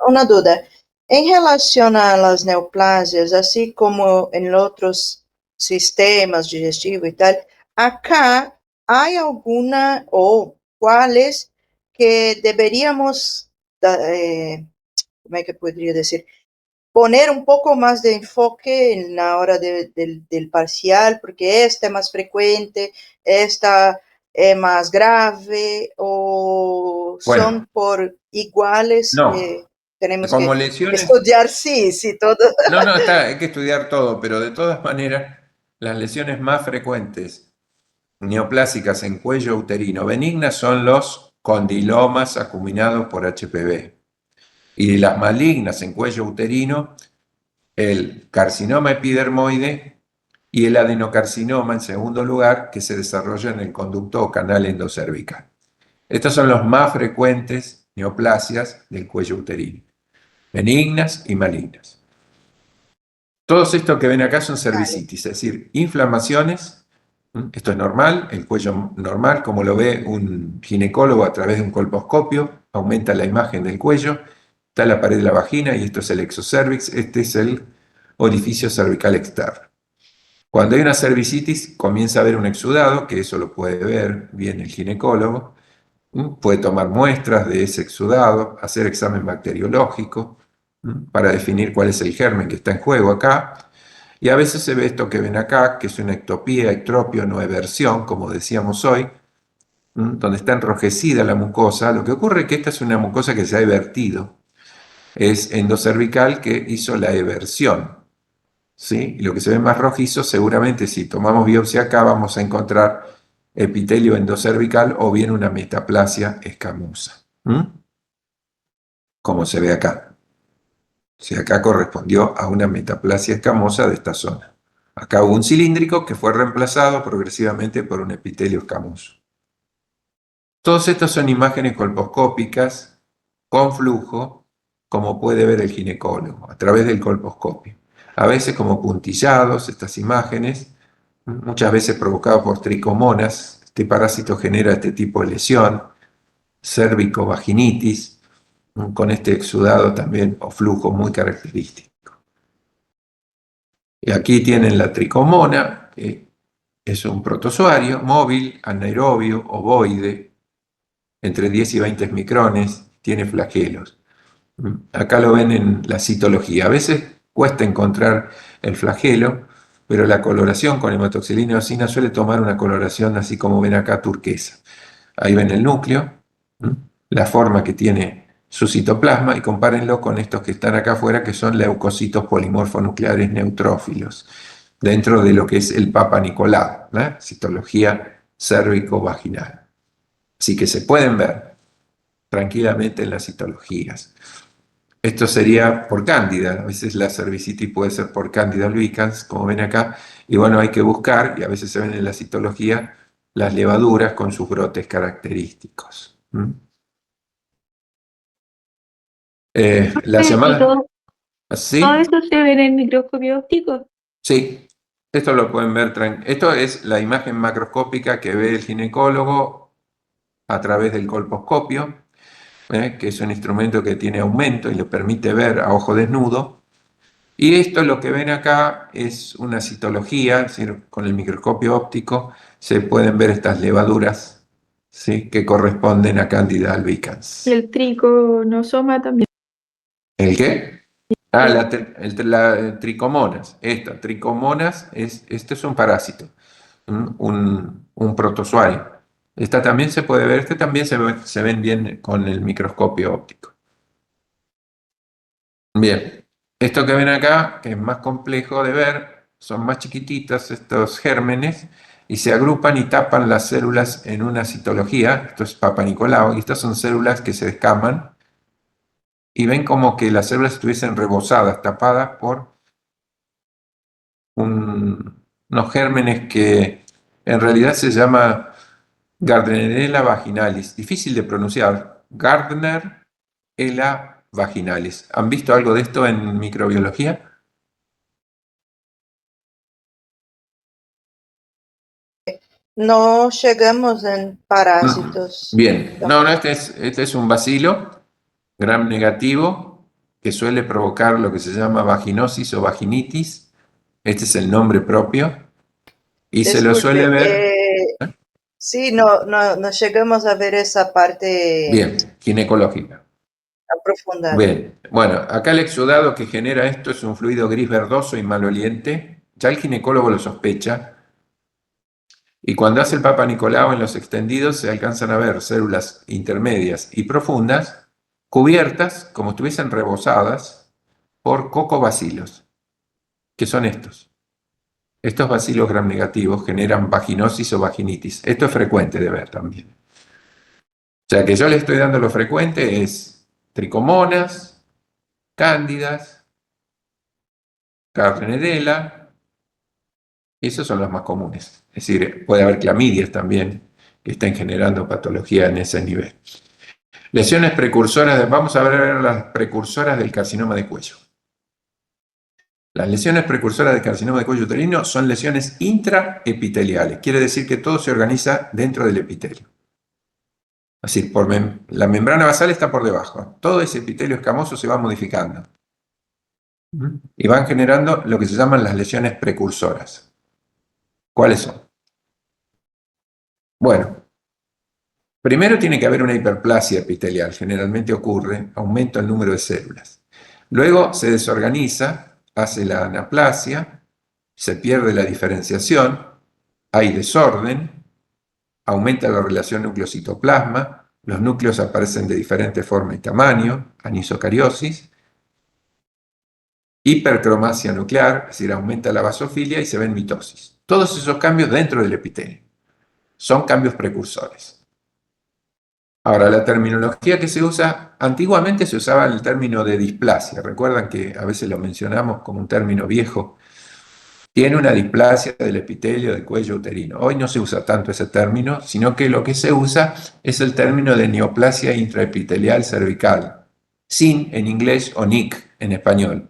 una duda. En relación a las neoplasias, así como en otros sistemas digestivos y tal, acá hay alguna o cuáles que deberíamos, ¿cómo es que podría decir? Poner un poco más de enfoque en la hora del parcial, porque esta es más frecuente, esta es más grave, o Bueno, son por iguales que no, tenemos como que lesiones, estudiar, sí, sí, todo. no, hay que estudiar todo, pero de todas maneras, las lesiones más frecuentes neoplásicas en cuello uterino benignas son los condilomas acuminados por HPV. Y las malignas en cuello uterino, el carcinoma epidermoide y el adenocarcinoma en segundo lugar, que se desarrolla en el conducto o canal endocervical. Estos son los más frecuentes neoplasias del cuello uterino, benignas y malignas. Todos estos que ven acá son Vale. cervicitis, es decir, inflamaciones. Esto es normal, el cuello normal, como lo ve un ginecólogo a través de un colposcopio, aumenta la imagen del cuello, está la pared de la vagina y esto es el exocervix, este es el orificio cervical externo. Cuando hay una cervicitis comienza a haber un exudado, que eso lo puede ver bien el ginecólogo, puede tomar muestras de ese exudado, hacer examen bacteriológico para definir cuál es el germen que está en juego acá. Y a veces se ve esto que ven acá, que es una ectopía, ectropio, no eversión, como decíamos hoy, donde está enrojecida la mucosa. Lo que ocurre es que esta es una mucosa que se ha evertido. Es endocervical que hizo la eversión. ¿Sí? Y lo que se ve más rojizo, seguramente si tomamos biopsia acá vamos a encontrar epitelio endocervical o bien una metaplasia escamosa. Como se ve acá. Si acá correspondió a una metaplasia escamosa de esta zona. Acá hubo un cilíndrico que fue reemplazado progresivamente por un epitelio escamoso. Todos estos son imágenes colposcópicas con flujo, como puede ver el ginecólogo, a través del colposcopio. A veces como puntillados estas imágenes, muchas veces provocados por tricomonas. Este parásito genera este tipo de lesión, cérvico-vaginitis, con este exudado también o flujo muy característico. Y aquí tienen la tricomona, que es un protozoario móvil, anaerobio, ovoide, entre 10 y 20 micrones, tiene flagelos. Acá lo ven en la citología. A veces cuesta encontrar el flagelo, pero la coloración con hematoxilina eosina suele tomar una coloración así como ven acá, turquesa. Ahí ven el núcleo, la forma que tiene su citoplasma y compárenlo con estos que están acá afuera, que son leucocitos polimorfonucleares neutrófilos, dentro de lo que es el Papa Nicolau, citología cérvico-vaginal. Así que se pueden ver tranquilamente en las citologías. Esto sería por cándida, a veces la cervicitis puede ser por cándida albicans, como ven acá, y bueno, hay que buscar, y a veces se ven en la citología, las levaduras con sus brotes característicos. La Y llamada, todo ¿sí? eso se ve en el microscopio óptico. Sí, esto lo pueden ver, esto es la imagen macroscópica que ve el ginecólogo a través del colposcopio, que es un instrumento que tiene aumento y le permite ver a ojo desnudo. Y esto lo que ven acá es una citología, es decir, con el microscopio óptico se pueden ver estas levaduras, ¿sí?, que corresponden a Candida Y albicans. el triconosoma también. ¿El qué? Ah, El- la tricomonas. Tricomonas, este es un parásito, un protozoario. Esta también se puede ver, este también se ven bien con el microscopio óptico. Bien, esto que ven acá, que es más complejo de ver, son más chiquititas estos gérmenes y se agrupan y tapan las células en una citología. Esto es Papa Nicolau, y estas son células que se descaman y ven como que las células estuviesen rebosadas, tapadas por unos gérmenes que en realidad se llama Gardnerella vaginalis. Difícil de pronunciar. Gardnerella vaginalis. ¿Han visto algo de esto en microbiología? No llegamos en parásitos. Bien, no, este es un bacilo gram negativo que suele provocar lo que se llama vaginosis o vaginitis. Este es el nombre propio y se lo suele Disculpe, ver, sí, no llegamos a ver esa parte bien, ginecológica. aprofundada. Bien, bueno, acá el exudado que genera esto es un fluido gris verdoso y maloliente. Ya el ginecólogo lo sospecha. Y cuando hace el Papa Nicolau en los extendidos se alcanzan a ver células intermedias y profundas cubiertas como si estuviesen rebosadas por cocobacilos, que son estos. Estos bacilos gram negativos generan vaginosis o vaginitis. Esto es frecuente de ver también. O sea que yo le estoy dando lo frecuente es tricomonas, cándidas, Gardnerella, esos son los más comunes. Es decir, puede haber clamidias también que estén generando patología en ese nivel. Lesiones precursoras, vamos a ver las precursoras del carcinoma de cuello. Las lesiones precursoras del carcinoma de cuello uterino son lesiones intraepiteliales, quiere decir que todo se organiza dentro del epitelio. Es decir, la membrana basal está por debajo, todo ese epitelio escamoso se va modificando y van generando lo que se llaman las lesiones precursoras. ¿Cuáles son? Bueno, primero tiene que haber una hiperplasia epitelial, generalmente ocurre, aumenta el número de células. Luego se desorganiza, hace la anaplasia, se pierde la diferenciación, hay desorden, aumenta la relación núcleo-citoplasma, los núcleos aparecen de diferente forma y tamaño, anisocariosis, hipercromasia nuclear, es decir, aumenta la basofilia y se ven mitosis. Todos esos cambios dentro del epitelio son cambios precursores. Ahora, la terminología que se usa, antiguamente se usaba el término de displasia. Recuerdan que a veces lo mencionamos como un término viejo. Tiene una displasia del epitelio del cuello uterino. Hoy no se usa tanto ese término, sino que lo que se usa es el término de neoplasia intraepitelial cervical, SIN en inglés o NIC en español.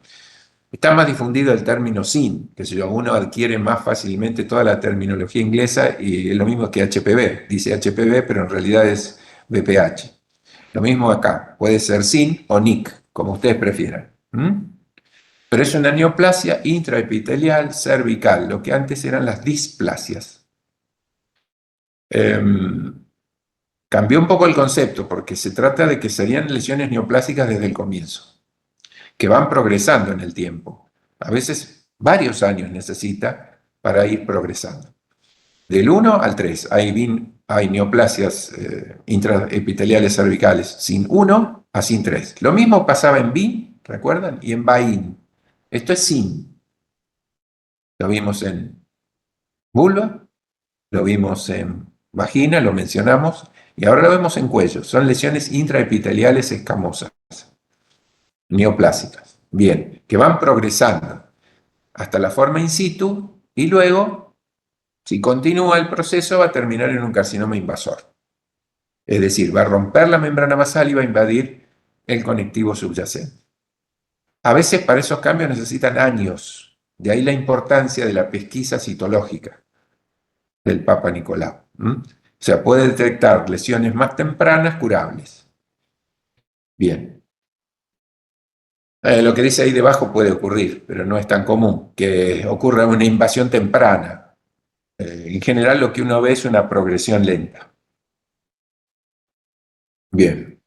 Está más difundido el término SIN, que si uno adquiere más fácilmente toda la terminología inglesa y es lo mismo que HPV. Dice HPV, pero en realidad es BPH. Lo mismo acá, puede ser SIN o NIC, como ustedes prefieran. Pero es una neoplasia intraepitelial cervical, lo que antes eran las displasias. Cambió un poco el concepto porque se trata de que serían lesiones neoplásicas desde el comienzo, que van progresando en el tiempo. A veces varios años necesita para ir progresando. Del 1 al 3 hay neoplasias intraepiteliales cervicales sin 1 a sin 3. Lo mismo pasaba en BIN, ¿recuerdan? Y en BAIN. Esto es sin. Lo vimos en vulva, lo vimos en vagina, lo mencionamos, y ahora lo vemos en cuello. Son lesiones intraepiteliales escamosas, neoplásicas. Bien, que van progresando hasta la forma in situ y luego, si continúa el proceso, va a terminar en un carcinoma invasor. Es decir, va a romper la membrana basal y va a invadir el conectivo subyacente. A veces para esos cambios necesitan años, de ahí la importancia de la pesquisa citológica del Papa Nicolau. O sea, puede detectar lesiones más tempranas curables. Bien. Lo que dice ahí debajo puede ocurrir, pero no es tan común que ocurra una invasión temprana. En general lo que uno ve es una progresión lenta. Bien,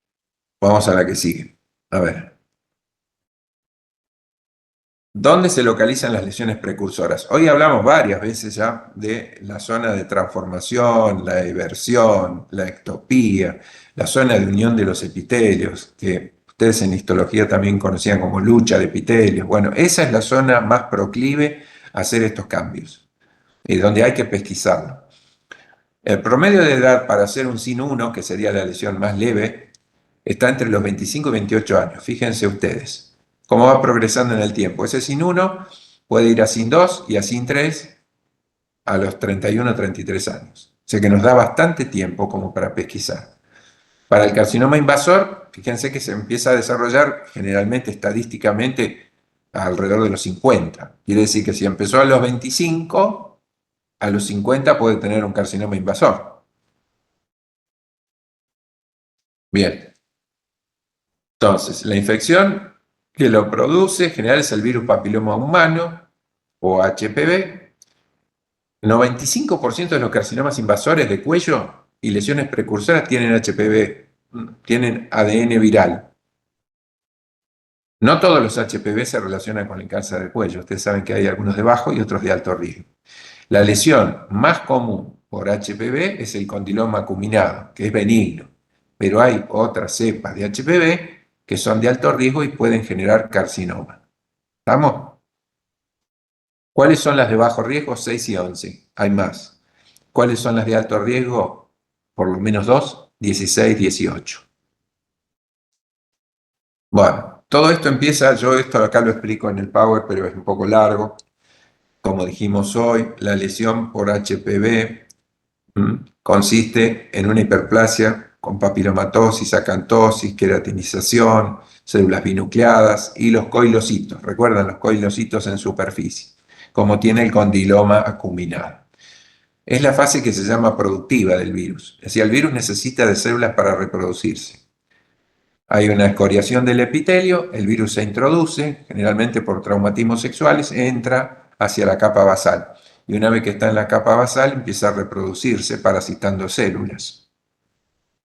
vamos a la que sigue. A ver. ¿Dónde se localizan las lesiones precursoras? Hoy hablamos varias veces ya de la zona de transformación, la eversión, la ectopía, la zona de unión de los epitelios, que ustedes en histología también conocían como lucha de epitelios. Bueno, esa es la zona más proclive a hacer estos cambios y donde hay que pesquisarlo. El promedio de edad para hacer un sin 1, que sería la lesión más leve, está entre los 25 y 28 años. Fíjense ustedes cómo va progresando en el tiempo. Ese sin 1 puede ir a sin 2 y a sin 3 a los 31 o 33 años. O sea que nos da bastante tiempo como para pesquisar. Para el carcinoma invasor, fíjense que se empieza a desarrollar generalmente estadísticamente alrededor de los 50. Quiere decir que si empezó a los 25, a los 50 puede tener un carcinoma invasor. Bien. Entonces, la infección que lo produce en general es el virus papiloma humano o HPV. 95% de los carcinomas invasores de cuello y lesiones precursoras tienen HPV, tienen ADN viral. No todos los HPV se relacionan con el cáncer de cuello. Ustedes saben que hay algunos de bajo y otros de alto riesgo. La lesión más común por HPV es el condiloma acuminado, que es benigno, pero hay otras cepas de HPV que son de alto riesgo y pueden generar carcinoma. ¿Estamos? ¿Cuáles son las de bajo riesgo? 6 y 11. Hay más. ¿Cuáles son las de alto riesgo? Por lo menos 2, 16, 18. Bueno, todo esto empieza, yo esto acá lo explico en el Power, pero es un poco largo. Como dijimos hoy, la lesión por HPV consiste en una hiperplasia con papilomatosis, acantosis, queratinización, células binucleadas y los coilocitos. ¿Recuerdan los coilocitos en superficie? Como tiene el condiloma acuminado. Es la fase que se llama productiva del virus. Es decir, el virus necesita de células para reproducirse. Hay una escoriación del epitelio, el virus se introduce, generalmente por traumatismos sexuales, entra hacia la capa basal. Y una vez que está en la capa basal, empieza a reproducirse parasitando células.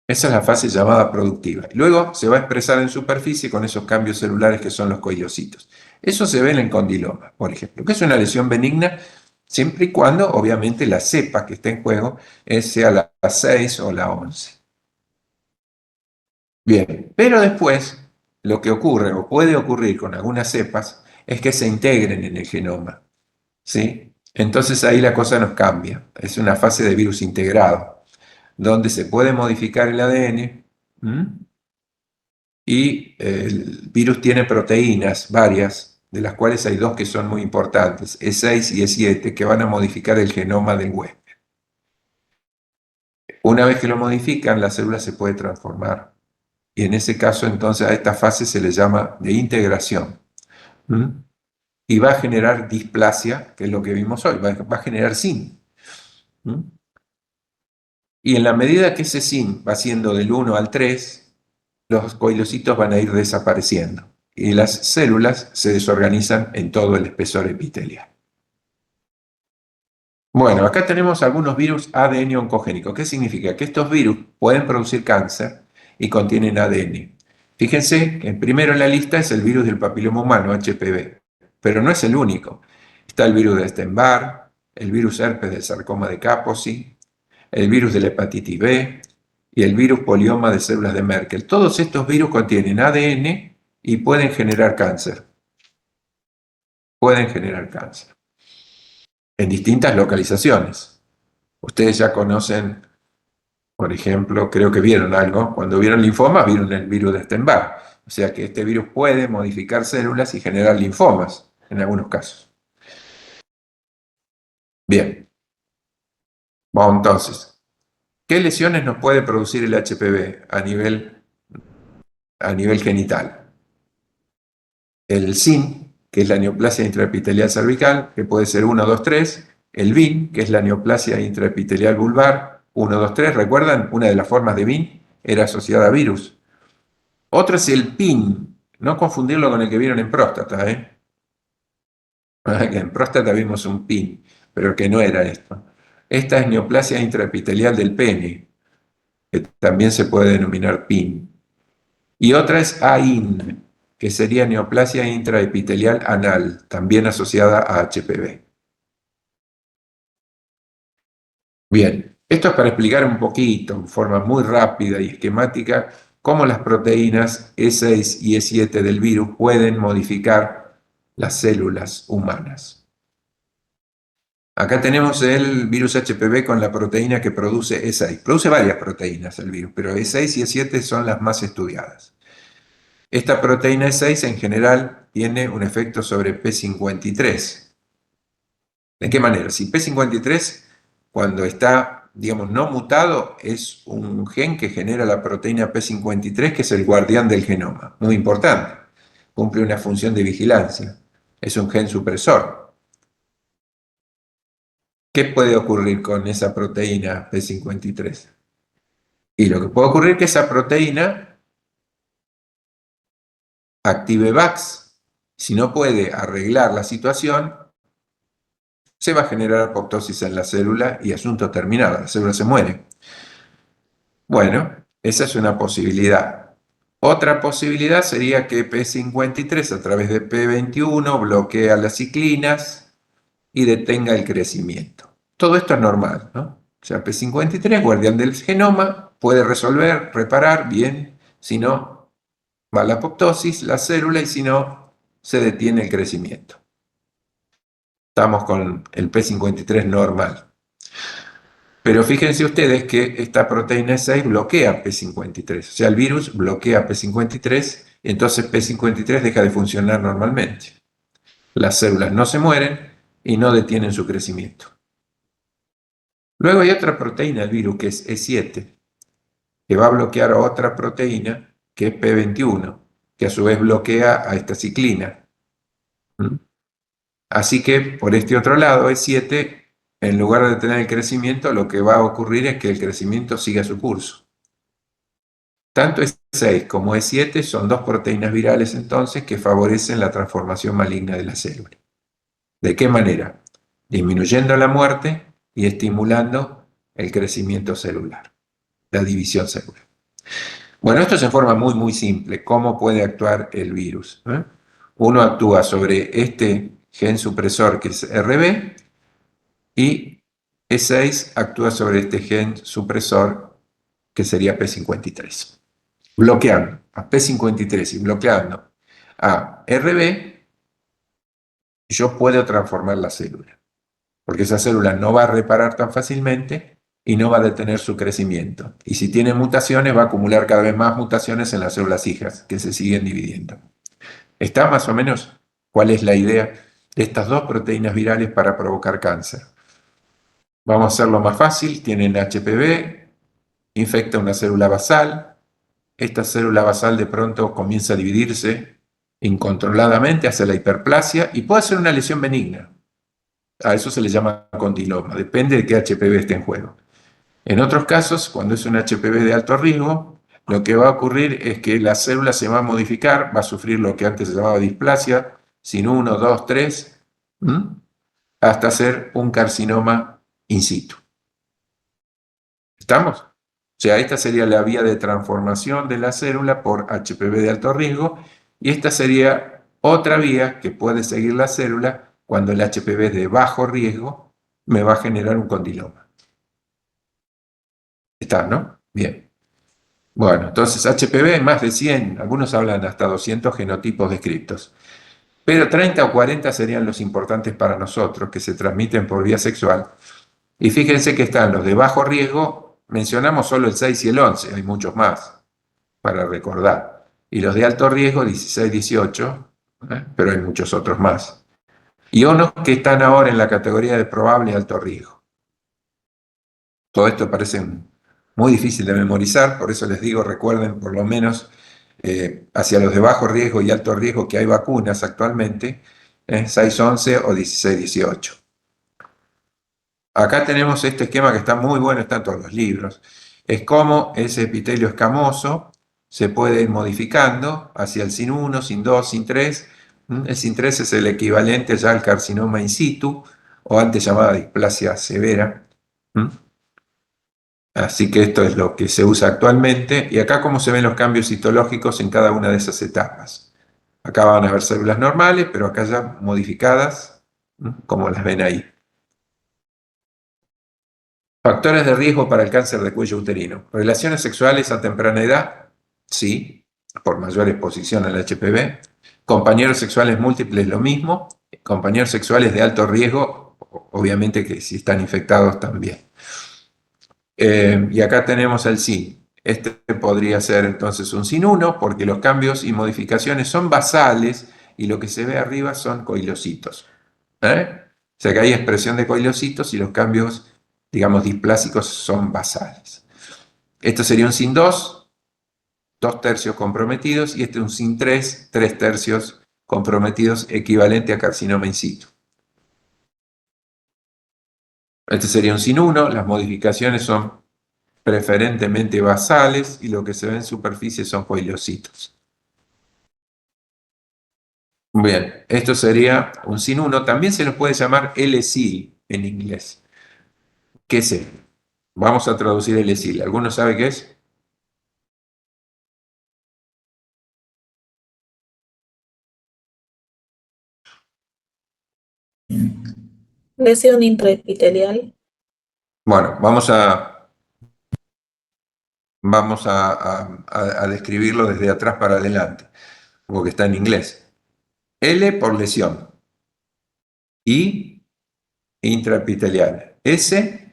Esa es la fase llamada productiva. Luego se va a expresar en superficie con esos cambios celulares que son los coilocitos. Eso se ve en el condiloma, por ejemplo, que es una lesión benigna siempre y cuando, obviamente, la cepa que está en juego sea la 6 o la 11. Bien, pero después lo que ocurre o puede ocurrir con algunas cepas es que se integren en el genoma, ¿sí? Entonces ahí la cosa nos cambia. Es una fase de virus integrado, donde se puede modificar el ADN y el virus tiene proteínas varias, de las cuales hay dos que son muy importantes, E6 y E7, que van a modificar el genoma del huésped. Una vez que lo modifican, la célula se puede transformar. Y en ese caso, entonces, a esta fase se le llama de integración. Y va a generar displasia, que es lo que vimos hoy, va a generar SIN. Y en la medida que ese SIN va siendo del 1 al 3, los coilocitos van a ir desapareciendo. Y las células se desorganizan en todo el espesor epitelial. Bueno, acá tenemos algunos virus ADN oncogénicos. ¿Qué significa? Que estos virus pueden producir cáncer y contienen ADN. Fíjense que primero en la lista es el virus del papiloma humano, HPV, pero no es el único. Está el virus de Epstein-Barr, el virus herpes del sarcoma de Kaposi, el virus de la hepatitis B y el virus polioma de células de Merkel. Todos estos virus contienen ADN y pueden generar cáncer. Pueden generar cáncer en distintas localizaciones. Ustedes ya conocen, por ejemplo, creo que vieron algo, cuando vieron linfomas, vieron el virus de Epstein-Barr. O sea que este virus puede modificar células y generar linfomas en algunos casos. Bien, vamos entonces. ¿Qué lesiones nos puede producir el HPV a nivel genital? El SIN, que es la neoplasia intraepitelial cervical, que puede ser 1, 2, 3. El VIN, que es la neoplasia intraepitelial vulvar, 1, 2, 3. ¿Recuerdan? Una de las formas de VIN era asociada a virus. Otro es el PIN, no confundirlo con el que vieron en próstata, ¿eh? En próstata vimos un PIN, pero que no era esto. Esta es neoplasia intraepitelial del pene, que también se puede denominar PIN. Y otra es AIN, que sería neoplasia intraepitelial anal, también asociada a HPV. Bien, esto es para explicar un poquito, en forma muy rápida y esquemática, cómo las proteínas E6 y E7 del virus pueden modificar las células humanas. Acá tenemos el virus HPV con la proteína que produce E6. Produce varias proteínas el virus, pero E6 y E7 son las más estudiadas. Esta proteína E6 en general tiene un efecto sobre P53. ¿De qué manera? Si P53, cuando está, digamos, no mutado, es un gen que genera la proteína P53, que es el guardián del genoma. Muy importante. Cumple una función de vigilancia. Es un gen supresor. ¿Qué puede ocurrir con esa proteína P53? Y lo que puede ocurrir es que esa proteína active VAX. Si no puede arreglar la situación, se va a generar apoptosis en la célula y asunto terminado, la célula se muere. Bueno, esa es una posibilidad. Otra posibilidad sería que P53 a través de P21 bloquea las ciclinas y detenga el crecimiento. Todo esto es normal, ¿no? O sea, P53, guardián del genoma, puede resolver, reparar, bien, si no, va a la apoptosis, la célula, y si no, se detiene el crecimiento. Estamos con el P53 normal. Pero fíjense ustedes que esta proteína 6 bloquea P53, o sea, el virus bloquea P53, entonces P53 deja de funcionar normalmente. Las células no se mueren y no detienen su crecimiento. Luego hay otra proteína del virus que es E7, que va a bloquear a otra proteína que es P21, que a su vez bloquea a esta ciclina. Así que por este otro lado, E7, en lugar de detener el crecimiento, lo que va a ocurrir es que el crecimiento siga su curso. Tanto E6 como E7 son dos proteínas virales entonces que favorecen la transformación maligna de la célula. ¿De qué manera? Disminuyendo la muerte y estimulando el crecimiento celular, la división celular. Bueno, esto es en forma muy, muy simple. ¿Cómo puede actuar el virus? Uno actúa sobre este gen supresor que es RB y E6 actúa sobre este gen supresor que sería P53. Bloqueando a P53 y bloqueando a RB, yo puedo transformar la célula, porque esa célula no va a reparar tan fácilmente y no va a detener su crecimiento. Y si tiene mutaciones, va a acumular cada vez más mutaciones en las células hijas que se siguen dividiendo. ¿Está más o menos cuál es la idea de estas dos proteínas virales para provocar cáncer? Vamos a hacerlo más fácil. Tienen HPV, infecta una célula basal. Esta célula basal de pronto comienza a dividirse incontroladamente, hace la hiperplasia y puede ser una lesión benigna. A eso se le llama condiloma, depende de qué HPV esté en juego. En otros casos, cuando es un HPV de alto riesgo, lo que va a ocurrir es que la célula se va a modificar, va a sufrir lo que antes se llamaba displasia, sin 1, 2, 3, hasta ser un carcinoma in situ. ¿Estamos? O sea, esta sería la vía de transformación de la célula por HPV de alto riesgo, y esta sería otra vía que puede seguir la célula cuando el HPV de bajo riesgo me va a generar un condiloma. ¿Está, no? Bien. Bueno, entonces HPV hay más de 100, algunos hablan hasta 200 genotipos descritos. Pero 30 o 40 serían los importantes para nosotros, que se transmiten por vía sexual. Y fíjense que están los de bajo riesgo, mencionamos solo el 6 y el 11, hay muchos más para recordar. Y los de alto riesgo, 16, 18, pero hay muchos otros más. Y unos que están ahora en la categoría de probable alto riesgo. Todo esto parece muy difícil de memorizar, por eso les digo, recuerden por lo menos hacia los de bajo riesgo y alto riesgo que hay vacunas actualmente, 6, 11 o 16, 18. Acá tenemos este esquema que está muy bueno, está en todos los libros. Es como ese epitelio escamoso se puede ir modificando hacia el SIN 1, SIN 2, SIN 3. El SIN 3 es el equivalente ya al carcinoma in situ, o antes llamada displasia severa. Así que esto es lo que se usa actualmente. Y acá cómo se ven los cambios citológicos en cada una de esas etapas. Acá van a ver células normales, pero acá ya modificadas, como las ven ahí. Factores de riesgo para el cáncer de cuello uterino. Relaciones sexuales a temprana edad, sí, por mayor exposición al HPV. Compañeros sexuales múltiples, lo mismo. Compañeros sexuales de alto riesgo, obviamente que si están infectados también. Y acá tenemos el SIN. Este podría ser entonces un SIN 1 porque los cambios y modificaciones son basales y lo que se ve arriba son coilocitos. O sea que hay expresión de coilocitos y los cambios, digamos, displásicos son basales. Esto sería un SIN 2, 2/3 comprometidos, y este un SIN 3, 3/3 comprometidos, equivalente a carcinoma in situ. Este sería un SIN 1, las modificaciones son preferentemente basales y lo que se ve en superficie son coilocitos. Bien, esto sería un SIN 1, también se los puede llamar L-SIL en inglés. ¿Qué es esto? Vamos a traducir L-SIL. ¿Alguno sabe qué es? Lesión intraepitelial. Bueno, vamos a describirlo desde atrás para adelante, porque está en inglés. L por lesión. I, intraepitelial. S,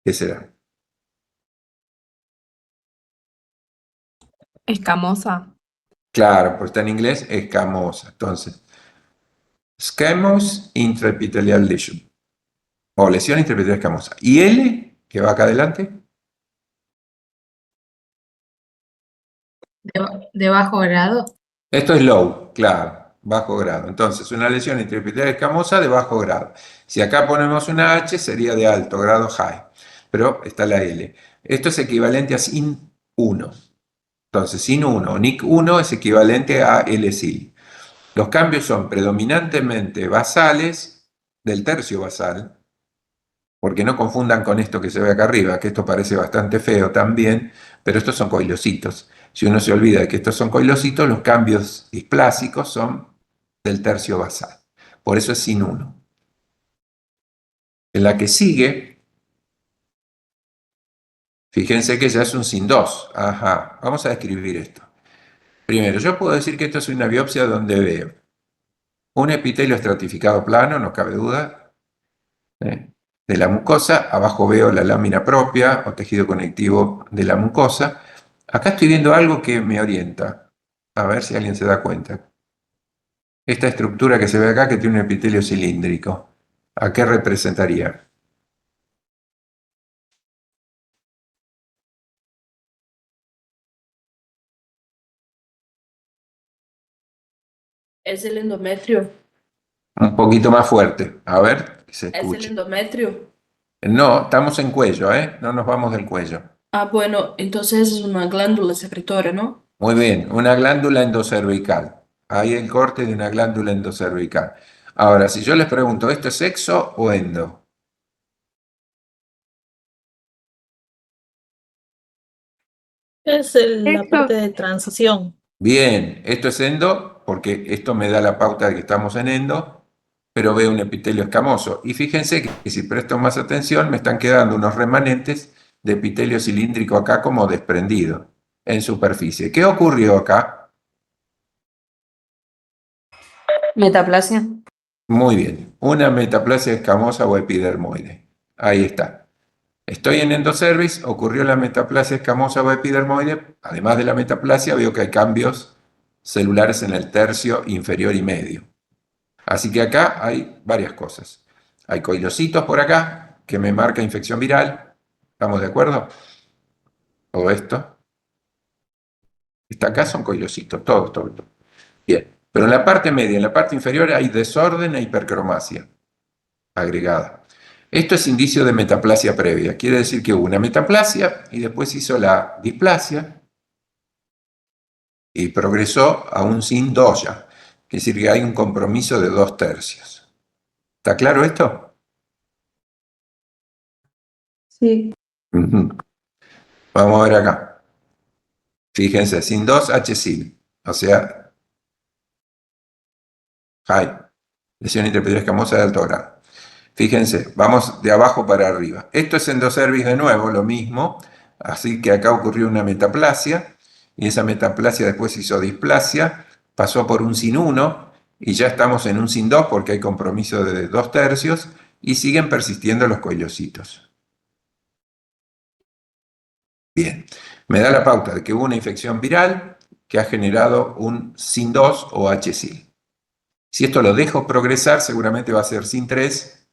¿qué será? Escamosa. Claro, pues está en inglés, escamosa. Entonces, squamous intraepithelial lesion, o lesión intraepitelial escamosa. ¿Y L, que va acá adelante? De bajo grado. Esto es low, claro, bajo grado. Entonces, una lesión intraepitelial escamosa de bajo grado. Si acá ponemos una H, sería de alto grado, high. Pero está la L. Esto es equivalente a SIN 1. Entonces, SIN 1 o NIC 1 es equivalente a L-SIL. Los cambios son predominantemente basales, del tercio basal, porque no confundan con esto que se ve acá arriba, que esto parece bastante feo también, pero estos son coilocitos. Si uno se olvida de que estos son coilocitos, los cambios displásicos son del tercio basal. Por eso es SIN 1. En la que sigue, fíjense que ya es un SIN 2. Ajá, vamos a describir esto. Primero, yo puedo decir que esto es una biopsia donde veo un epitelio estratificado plano, no cabe duda, de la mucosa. Abajo veo la lámina propia o tejido conectivo de la mucosa. Acá estoy viendo algo que me orienta. A ver si alguien se da cuenta. Esta estructura que se ve acá, que tiene un epitelio cilíndrico, ¿a qué representaría? Es el endometrio. Un poquito más fuerte. A ver, que se Es el escuche. endometrio. No, estamos en cuello, ¿eh? No nos vamos del cuello. Ah, bueno, entonces es una glándula secretoria, ¿no? Muy bien, una glándula endocervical. Hay el corte de una glándula endocervical. Ahora, si yo les pregunto, ¿esto es exo o endo? Es la Esto, parte de transición. Bien, esto es endo, porque esto me da la pauta de que estamos en endo, pero veo un epitelio escamoso. Y fíjense que si presto más atención, me están quedando unos remanentes de epitelio cilíndrico acá como desprendido en superficie. ¿Qué ocurrió acá? Metaplasia. Muy bien, una metaplasia escamosa o epidermoide. Ahí está. Estoy en endocervix, ocurrió la metaplasia escamosa o epidermoide. Además de la metaplasia, veo que hay cambios celulares en el tercio inferior y medio. Así que acá hay varias cosas. Hay coilocitos por acá, que me marca infección viral. ¿Estamos de acuerdo? Todo esto. Está acá son coilocitos, todo. Bien. Pero en la parte media, en la parte inferior, hay desorden e hipercromasia agregada. Esto es indicio de metaplasia previa. Quiere decir que hubo una metaplasia y después hizo la displasia y progresó a un sin doya. Quiere decir que hay un compromiso de 2/3. ¿Está claro esto? sí. Ujú. Vamos a ver acá. Fíjense, sin 2 HSIL. O sea, hay lesión intraepitelioide escamosa de alto grado. Fíjense, vamos de abajo para arriba. Esto es endocervix de nuevo, lo mismo. Así que acá ocurrió una metaplasia y esa metaplasia después hizo displasia, pasó por un sin 1 y ya estamos en un sin 2 porque hay compromiso de 2/3 y siguen persistiendo los coilocitos. Bien, me da la pauta de que hubo una infección viral que ha generado un sin 2 o HSIL. Si esto lo dejo progresar, seguramente va a ser sin 3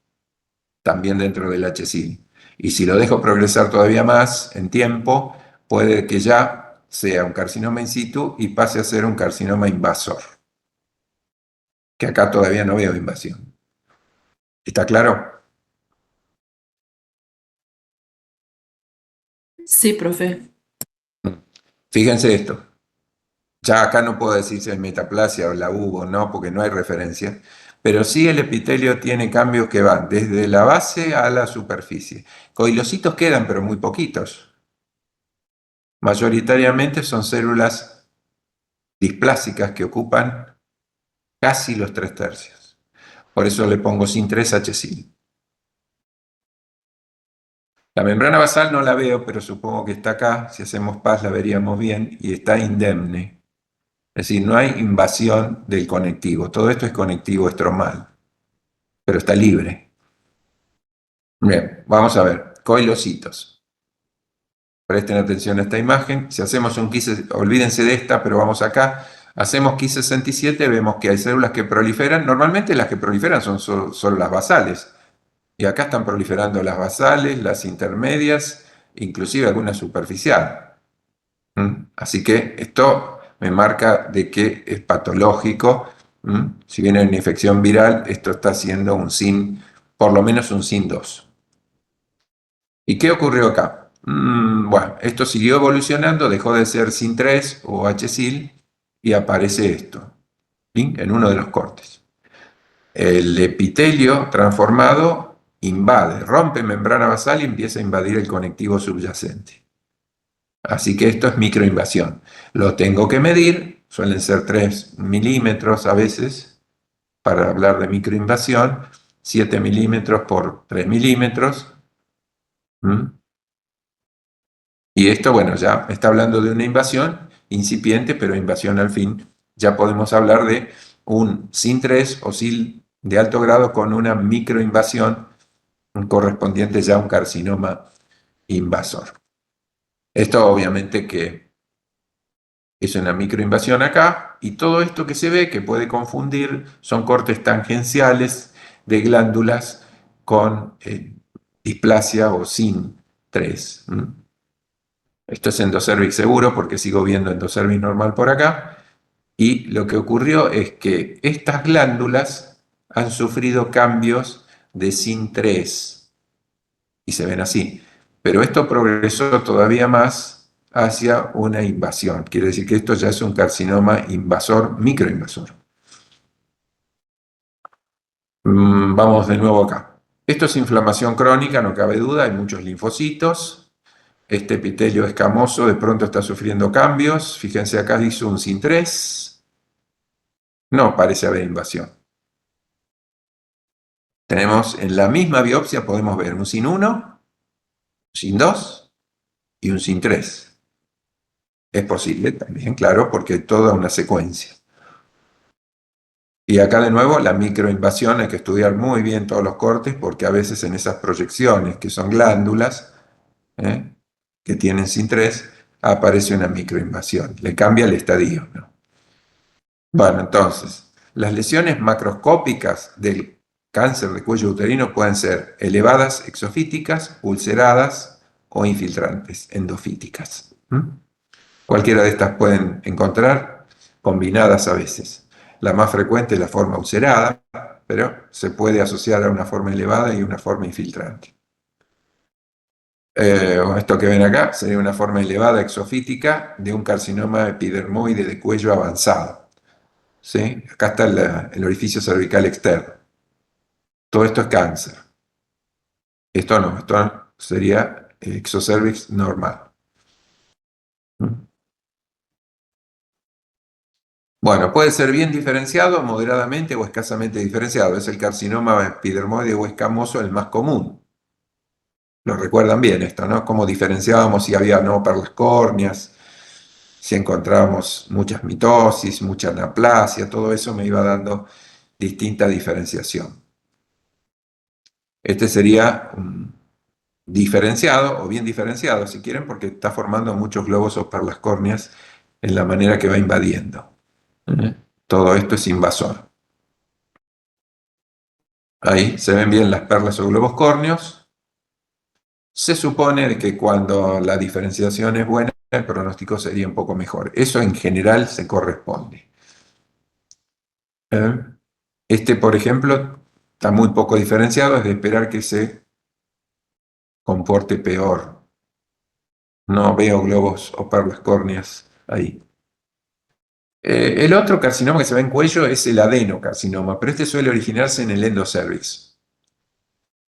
también dentro del HSIL. Y si lo dejo progresar todavía más en tiempo, puede que ya sea un carcinoma in situ y pase a ser un carcinoma invasor. Que acá todavía no veo invasión. ¿Está claro? Sí, profe. Fíjense esto. Ya acá no puedo decir si es metaplasia o la hubo o no, porque no hay referencia. Pero sí el epitelio tiene cambios que van desde la base a la superficie. Coilocitos quedan, pero muy poquitos. Mayoritariamente son células displásicas que ocupan casi los 3/3. Por eso le pongo sin 3 HSIL. La membrana basal no la veo, pero supongo que está acá. Si hacemos paz la veríamos bien y está indemne. Es decir, no hay invasión del conectivo. Todo esto es conectivo estromal, pero está libre. Bien, vamos a ver. Coilocitos. Presten atención a esta imagen. Si hacemos un KISS, olvídense de esta, pero vamos acá. Hacemos KISS 67, vemos que hay células que proliferan. Normalmente las que proliferan son solo las basales. Y acá están proliferando las basales, las intermedias, inclusive algunas superficial. Así que esto me marca de que es patológico. Si viene una infección viral, esto está siendo un SIN, por lo menos un SIN 2. ¿Y qué ocurrió acá? Bueno, esto siguió evolucionando, dejó de ser SIN 3 o HSIL y aparece esto, ¿sí? En uno de los cortes. El epitelio transformado invade, rompe membrana basal y empieza a invadir el conectivo subyacente. Así que esto es microinvasión. Lo tengo que medir, suelen ser 3 milímetros a veces, para hablar de microinvasión, 7 milímetros por 3 milímetros. Y esto, bueno, ya está hablando de una invasión incipiente, pero invasión al fin. Ya podemos hablar de un SIN 3 o SIL de alto grado con una microinvasión correspondiente ya a un carcinoma invasor. Esto obviamente que es una microinvasión acá, y todo esto que se ve, que puede confundir, son cortes tangenciales de glándulas con displasia o SIN 3. Esto es endocervix seguro porque sigo viendo endocervix normal por acá. Y lo que ocurrió es que estas glándulas han sufrido cambios de SIN 3 y se ven así. Pero esto progresó todavía más hacia una invasión. Quiere decir que esto ya es un carcinoma invasor, microinvasor. Vamos de nuevo acá. Esto es inflamación crónica, no cabe duda, hay muchos linfocitos. Este epitelio escamoso de pronto está sufriendo cambios. Fíjense, acá hizo un sin 3. No parece haber invasión. Tenemos en la misma biopsia, podemos ver un sin 1, un sin 2 y un sin 3. Es posible también, claro, porque hay toda una secuencia. Y acá de nuevo la microinvasión, hay que estudiar muy bien todos los cortes porque a veces en esas proyecciones que son glándulas, que tienen sin 3, aparece una microinvasión. Le cambia el estadio, ¿no? Bueno, entonces, las lesiones macroscópicas del cáncer de cuello uterino pueden ser elevadas exofíticas, ulceradas o infiltrantes endofíticas. Cualquiera de estas pueden encontrar combinadas a veces. La más frecuente es la forma ulcerada, pero se puede asociar a una forma elevada y una forma infiltrante. Esto que ven acá sería una forma elevada exofítica de un carcinoma epidermoide de cuello avanzado. ¿Sí? Acá está el orificio cervical externo. Todo esto es cáncer. Esto no, esto sería exocervix normal. Bueno, puede ser bien diferenciado, moderadamente o escasamente diferenciado. Es el carcinoma epidermoide o escamoso el más común. Lo recuerdan bien esto, ¿no? Cómo diferenciábamos si había no por las córneas, si encontrábamos muchas mitosis, mucha anaplasia, todo eso me iba dando distinta diferenciación. Este sería diferenciado o bien diferenciado, si quieren, porque está formando muchos globos o perlas córneas en la manera que va invadiendo. Todo esto es invasor. Ahí se ven bien las perlas o globos córneos. Se supone que cuando la diferenciación es buena, el pronóstico sería un poco mejor. Eso en general se corresponde. Este, por ejemplo, está muy poco diferenciado, es de esperar que se comporte peor. No veo globos o perlas córneas ahí. El otro carcinoma que se ve en cuello es el adenocarcinoma, pero este suele originarse en el endocervix.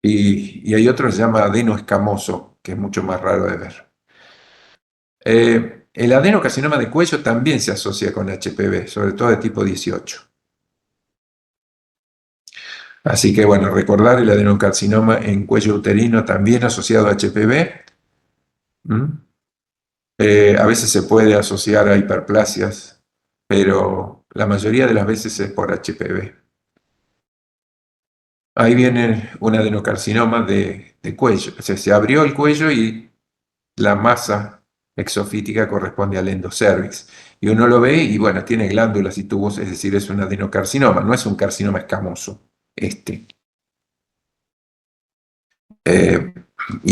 Y hay otro que se llama adenoescamoso, que es mucho más raro de ver. El adenocarcinoma de cuello también se asocia con HPV, sobre todo de tipo 18. Así que bueno, recordar el adenocarcinoma en cuello uterino también asociado a HPV. A veces se puede asociar a hiperplasias, pero la mayoría de las veces es por HPV. Ahí viene un adenocarcinoma de cuello. O sea, se abrió el cuello y la masa exofítica corresponde al endocervix. Y uno lo ve y bueno, tiene glándulas y tubos, es decir, es un adenocarcinoma, no es un carcinoma escamoso. Y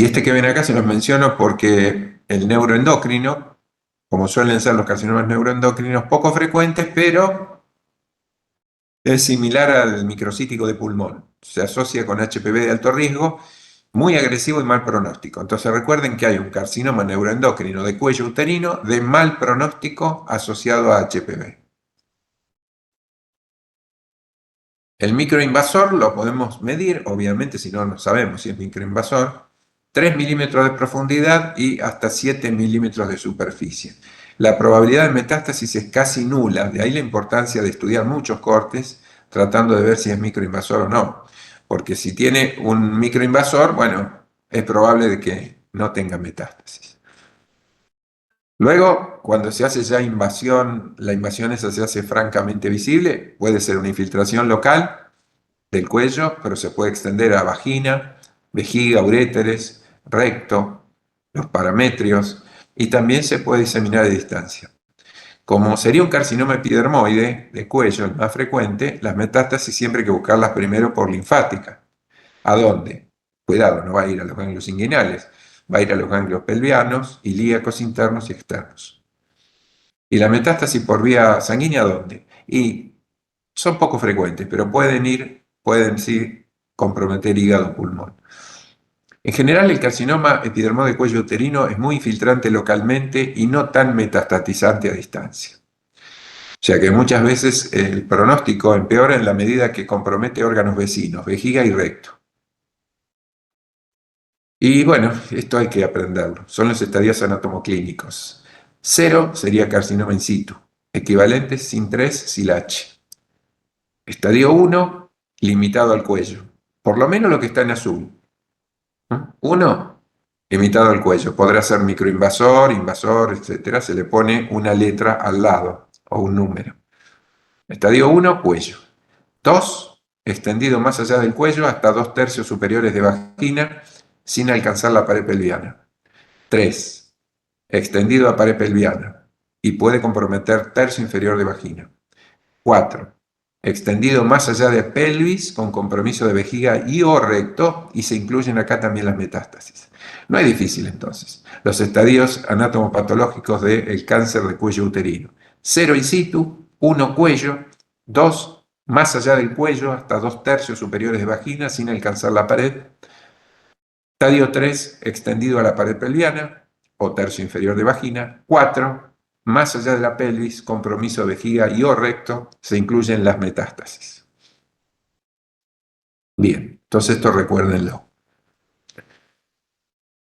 este que ven acá se los menciono porque el neuroendocrino, como suelen ser los carcinomas neuroendocrinos, poco frecuentes, pero es similar al microcítico de pulmón. Se asocia con HPV de alto riesgo, muy agresivo y mal pronóstico. Entonces recuerden que hay un carcinoma neuroendocrino de cuello uterino de mal pronóstico asociado a HPV. El microinvasor lo podemos medir, obviamente, si no, no sabemos si es microinvasor, 3 milímetros de profundidad y hasta 7 milímetros de superficie. La probabilidad de metástasis es casi nula, de ahí la importancia de estudiar muchos cortes tratando de ver si es microinvasor o no. Porque si tiene un microinvasor, bueno, es probable de que no tenga metástasis. Luego, cuando se hace ya invasión, la invasión esa se hace francamente visible, puede ser una infiltración local del cuello, pero se puede extender a vagina, vejiga, uréteres, recto, los parametrios, y también se puede diseminar a distancia. Como sería un carcinoma epidermoide de cuello, el más frecuente, las metástasis siempre hay que buscarlas primero por linfática. ¿A dónde? Cuidado, no va a ir a los ganglios inguinales, va a ir a los ganglios pelvianos, ilíacos internos y externos. ¿Y la metástasis por vía sanguínea a dónde? Y son poco frecuentes, pero pueden sí comprometer hígado o pulmón. En general, el carcinoma epidermoide de cuello uterino es muy infiltrante localmente y no tan metastatizante a distancia. O sea que muchas veces el pronóstico empeora en la medida que compromete órganos vecinos, vejiga y recto. Y bueno, esto hay que aprenderlo. Son los estadios anatomoclínicos. 0 sería carcinoma in situ, equivalente sin 3, SILH. Estadio 1, limitado al cuello. Por lo menos lo que está en azul. 1, limitado al cuello. Podrá ser microinvasor, invasor, etcétera. Se le pone una letra al lado o un número. Estadio 1, cuello. 2, extendido más allá del cuello hasta 2/3 superiores de vagina sin alcanzar la pared pelviana. 3, extendido a pared pelviana y puede comprometer tercio inferior de vagina. 4, extendido más allá de pelvis con compromiso de vejiga y o recto, y se incluyen acá también las metástasis. No es difícil entonces. Los estadios anatomopatológicos del cáncer de cuello uterino. 0 in situ, 1 cuello, 2 más allá del cuello hasta 2/3 superiores de vagina sin alcanzar la pared. Estadio 3, extendido a la pared pelviana o tercio inferior de vagina. 4, más allá de la pelvis, compromiso de vejiga y o recto, se incluyen las metástasis. Bien, entonces esto recuérdenlo.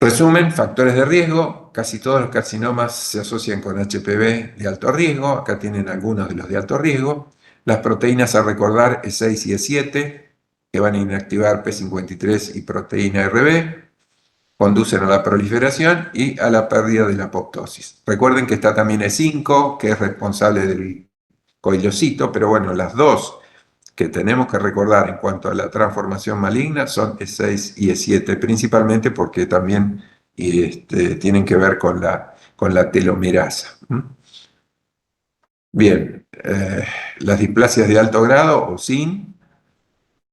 Resumen, factores de riesgo. Casi todos los carcinomas se asocian con HPV de alto riesgo. Acá tienen algunos de los de alto riesgo. Las proteínas a recordar E6 y E7, que van a inactivar P53 y proteína RB. Conducen a la proliferación y a la pérdida de la apoptosis. Recuerden que está también E5, que es responsable del coilocito, pero bueno, las dos que tenemos que recordar en cuanto a la transformación maligna son E6 y E7, principalmente porque también tienen que ver con la telomerasa. Bien, las displasias de alto grado o SIN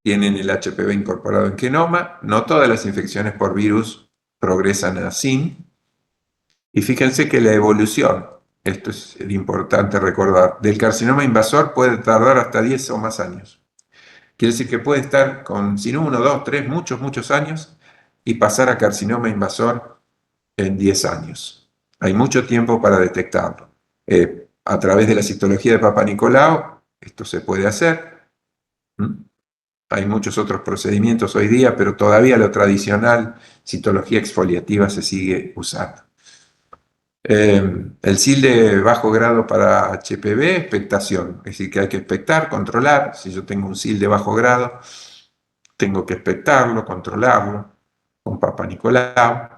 tienen el HPV incorporado en genoma. No todas las infecciones por virus progresan a SIN. Y fíjense que la evolución, esto es importante recordar, del carcinoma invasor puede tardar hasta 10 o más años. Quiere decir que puede estar con sin 1, 2, 3, muchos años y pasar a carcinoma invasor en 10 años. Hay mucho tiempo para detectarlo. A través de la citología de Papa Nicolau, esto se puede hacer. Hay muchos otros procedimientos hoy día, pero todavía lo tradicional, citología exfoliativa, se sigue usando. El SIL de bajo grado para HPV, expectación, es decir, que hay que expectar, controlar. Si yo tengo un SIL de bajo grado, tengo que expectarlo, controlarlo con Papa Nicolau.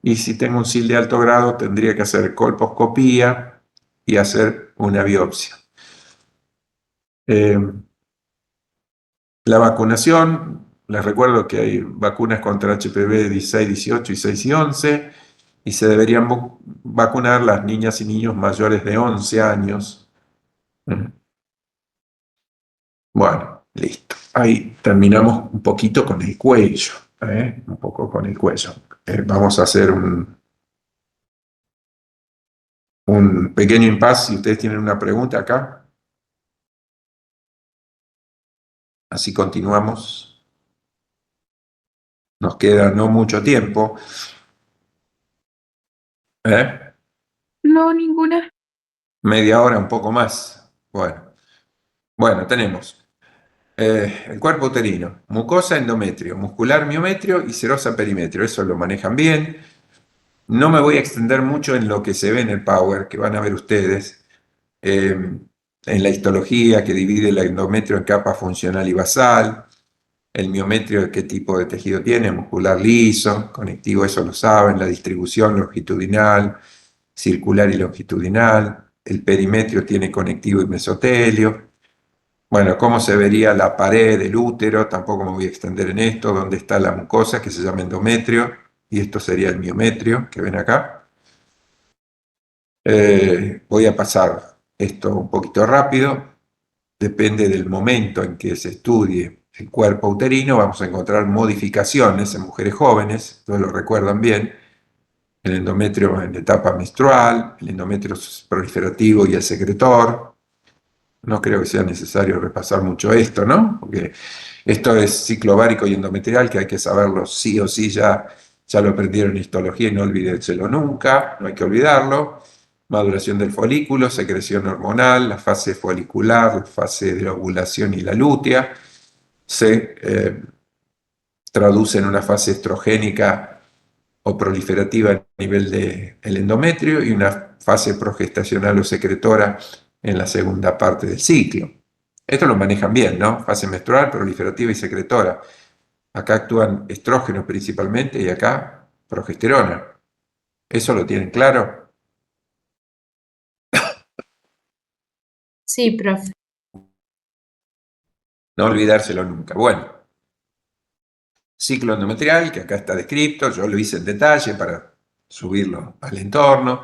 Y si tengo un SIL de alto grado, tendría que hacer colposcopía y hacer una biopsia. La vacunación, les recuerdo que hay vacunas contra HPV 16, 18 y 6 y 11, y se deberían vacunar las niñas y niños mayores de 11 años. Bueno, listo. Ahí terminamos un poquito con el cuello. Un poco con el cuello. Vamos a hacer un pequeño impasse si ustedes tienen una pregunta acá. Así continuamos. Nos queda no mucho tiempo. No, ninguna. Media hora, un poco más. Bueno, tenemos el cuerpo uterino, mucosa, endometrio, muscular, miometrio y serosa, perimetrio. Eso lo manejan bien. No me voy a extender mucho en lo que se ve en el Power, que van a ver ustedes, en la histología que divide el endometrio en capa funcional y basal, el miometrio de qué tipo de tejido tiene, muscular liso, conectivo, eso lo saben, la distribución longitudinal, circular y longitudinal, el perimetrio tiene conectivo y mesotelio. Bueno, cómo se vería la pared del útero, tampoco me voy a extender en esto, dónde está la mucosa que se llama endometrio, y esto sería el miometrio que ven acá. Voy a pasar esto un poquito rápido, depende del momento en que se estudie el cuerpo uterino, vamos a encontrar modificaciones en mujeres jóvenes, todos lo recuerdan bien, el endometrio en la etapa menstrual, el endometrio proliferativo y el secretor. No creo que sea necesario repasar mucho esto, ¿no? Porque esto es ciclo ovárico y endometrial, que hay que saberlo sí o sí, ya lo aprendieron en histología y no olvídenselo nunca, no hay que olvidarlo. Maduración del folículo, secreción hormonal, la fase folicular, la fase de la ovulación y la lútea, se traduce en una fase estrogénica o proliferativa a nivel del endometrio y una fase progestacional o secretora en la segunda parte del ciclo. Esto lo manejan bien, ¿no? Fase menstrual, proliferativa y secretora. Acá actúan estrógenos principalmente y acá progesterona. ¿Eso lo tienen claro? Sí, profe. No olvidárselo nunca. Bueno, ciclo endometrial, que acá está descrito, yo lo hice en detalle para subirlo al entorno.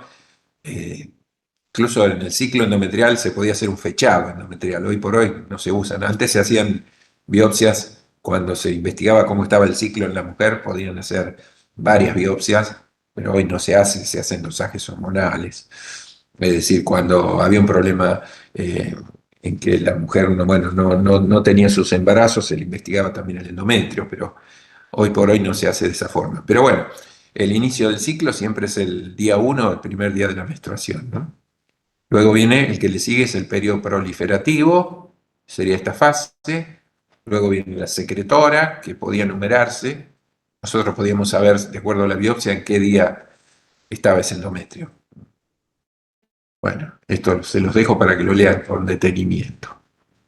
Incluso en el ciclo endometrial se podía hacer un fechado endometrial. Hoy por hoy no se usan. Antes se hacían biopsias cuando se investigaba cómo estaba el ciclo en la mujer, podían hacer varias biopsias, pero hoy no se hace, se hacen dosajes hormonales. Es decir, cuando había un problema en que la mujer no tenía sus embarazos, se le investigaba también el endometrio, pero hoy por hoy no se hace de esa forma. Pero bueno, el inicio del ciclo siempre es el día 1, el primer día de la menstruación, ¿no? Luego viene el que le sigue, es el periodo proliferativo, sería esta fase. Luego viene la secretora, que podía numerarse. Nosotros podíamos saber, de acuerdo a la biopsia, en qué día estaba ese endometrio. Bueno, esto se los dejo para que lo lean con detenimiento.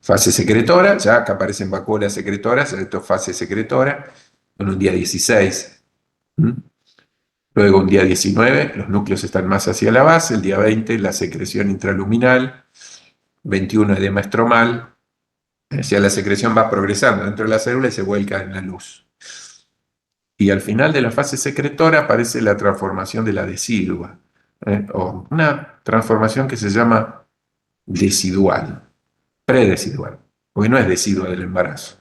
Fase secretora, ya acá aparecen vacuolas secretoras, esto es fase secretora, en un día 16. Luego un día 19, los núcleos están más hacia la base, el día 20, la secreción intraluminal, 21, edema estromal, o sea, la secreción va progresando dentro de la célula y se vuelca en la luz. Y al final de la fase secretora aparece la transformación de la decidua, o una transformación que se llama decidual, predecidual, porque no es decidua del embarazo.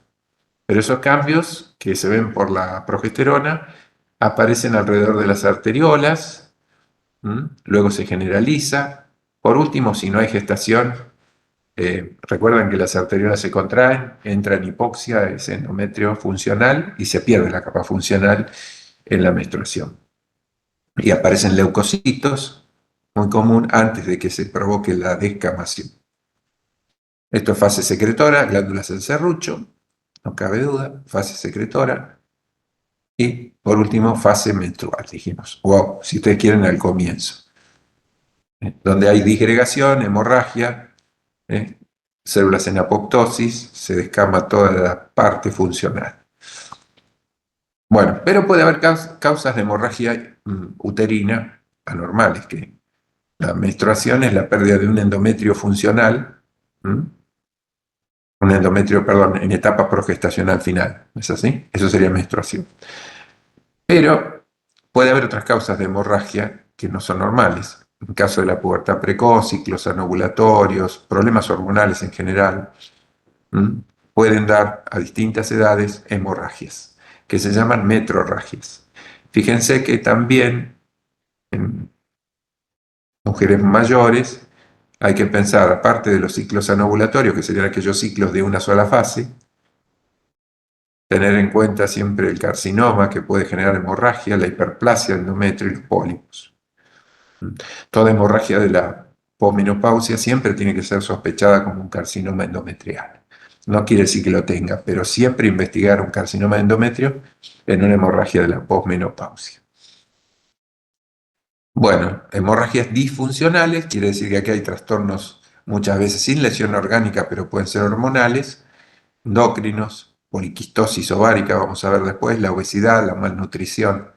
Pero esos cambios que se ven por la progesterona aparecen alrededor de las arteriolas, luego se generaliza. Por último, si no hay gestación, recuerden que las arteriolas se contraen, entra en hipoxia, ese endometrio funcional, y se pierde la capa funcional en la menstruación. Y aparecen leucocitos, muy común, antes de que se provoque la descamación. Esto es fase secretora, glándulas del serrucho, no cabe duda, fase secretora. Y por último, fase menstrual, dijimos, o si ustedes quieren, al comienzo, donde hay disgregación, hemorragia, células en apoptosis, se descama toda la parte funcional. Bueno, pero puede haber causas de hemorragia uterina anormales, que la menstruación es la pérdida de un endometrio funcional, un endometrio, perdón, en etapa progestacional final, ¿es así? Eso sería menstruación. Pero puede haber otras causas de hemorragia que no son normales. En caso de la pubertad precoz, ciclos anovulatorios, problemas hormonales en general, pueden dar a distintas edades hemorragias, que se llaman metrorragias. Fíjense que también en mujeres mayores hay que pensar, aparte de los ciclos anovulatorios, que serían aquellos ciclos de una sola fase, tener en cuenta siempre el carcinoma que puede generar hemorragia, la hiperplasia del endometrio y los pólipos. Toda hemorragia de la posmenopausia siempre tiene que ser sospechada como un carcinoma endometrial. No quiere decir que lo tenga, pero siempre investigar un carcinoma de endometrio en una hemorragia de la posmenopausia. Bueno, hemorragias disfuncionales, quiere decir que aquí hay trastornos muchas veces sin lesión orgánica, pero pueden ser hormonales, endocrinos, poliquistosis ovárica, vamos a ver después, la obesidad, la malnutrición,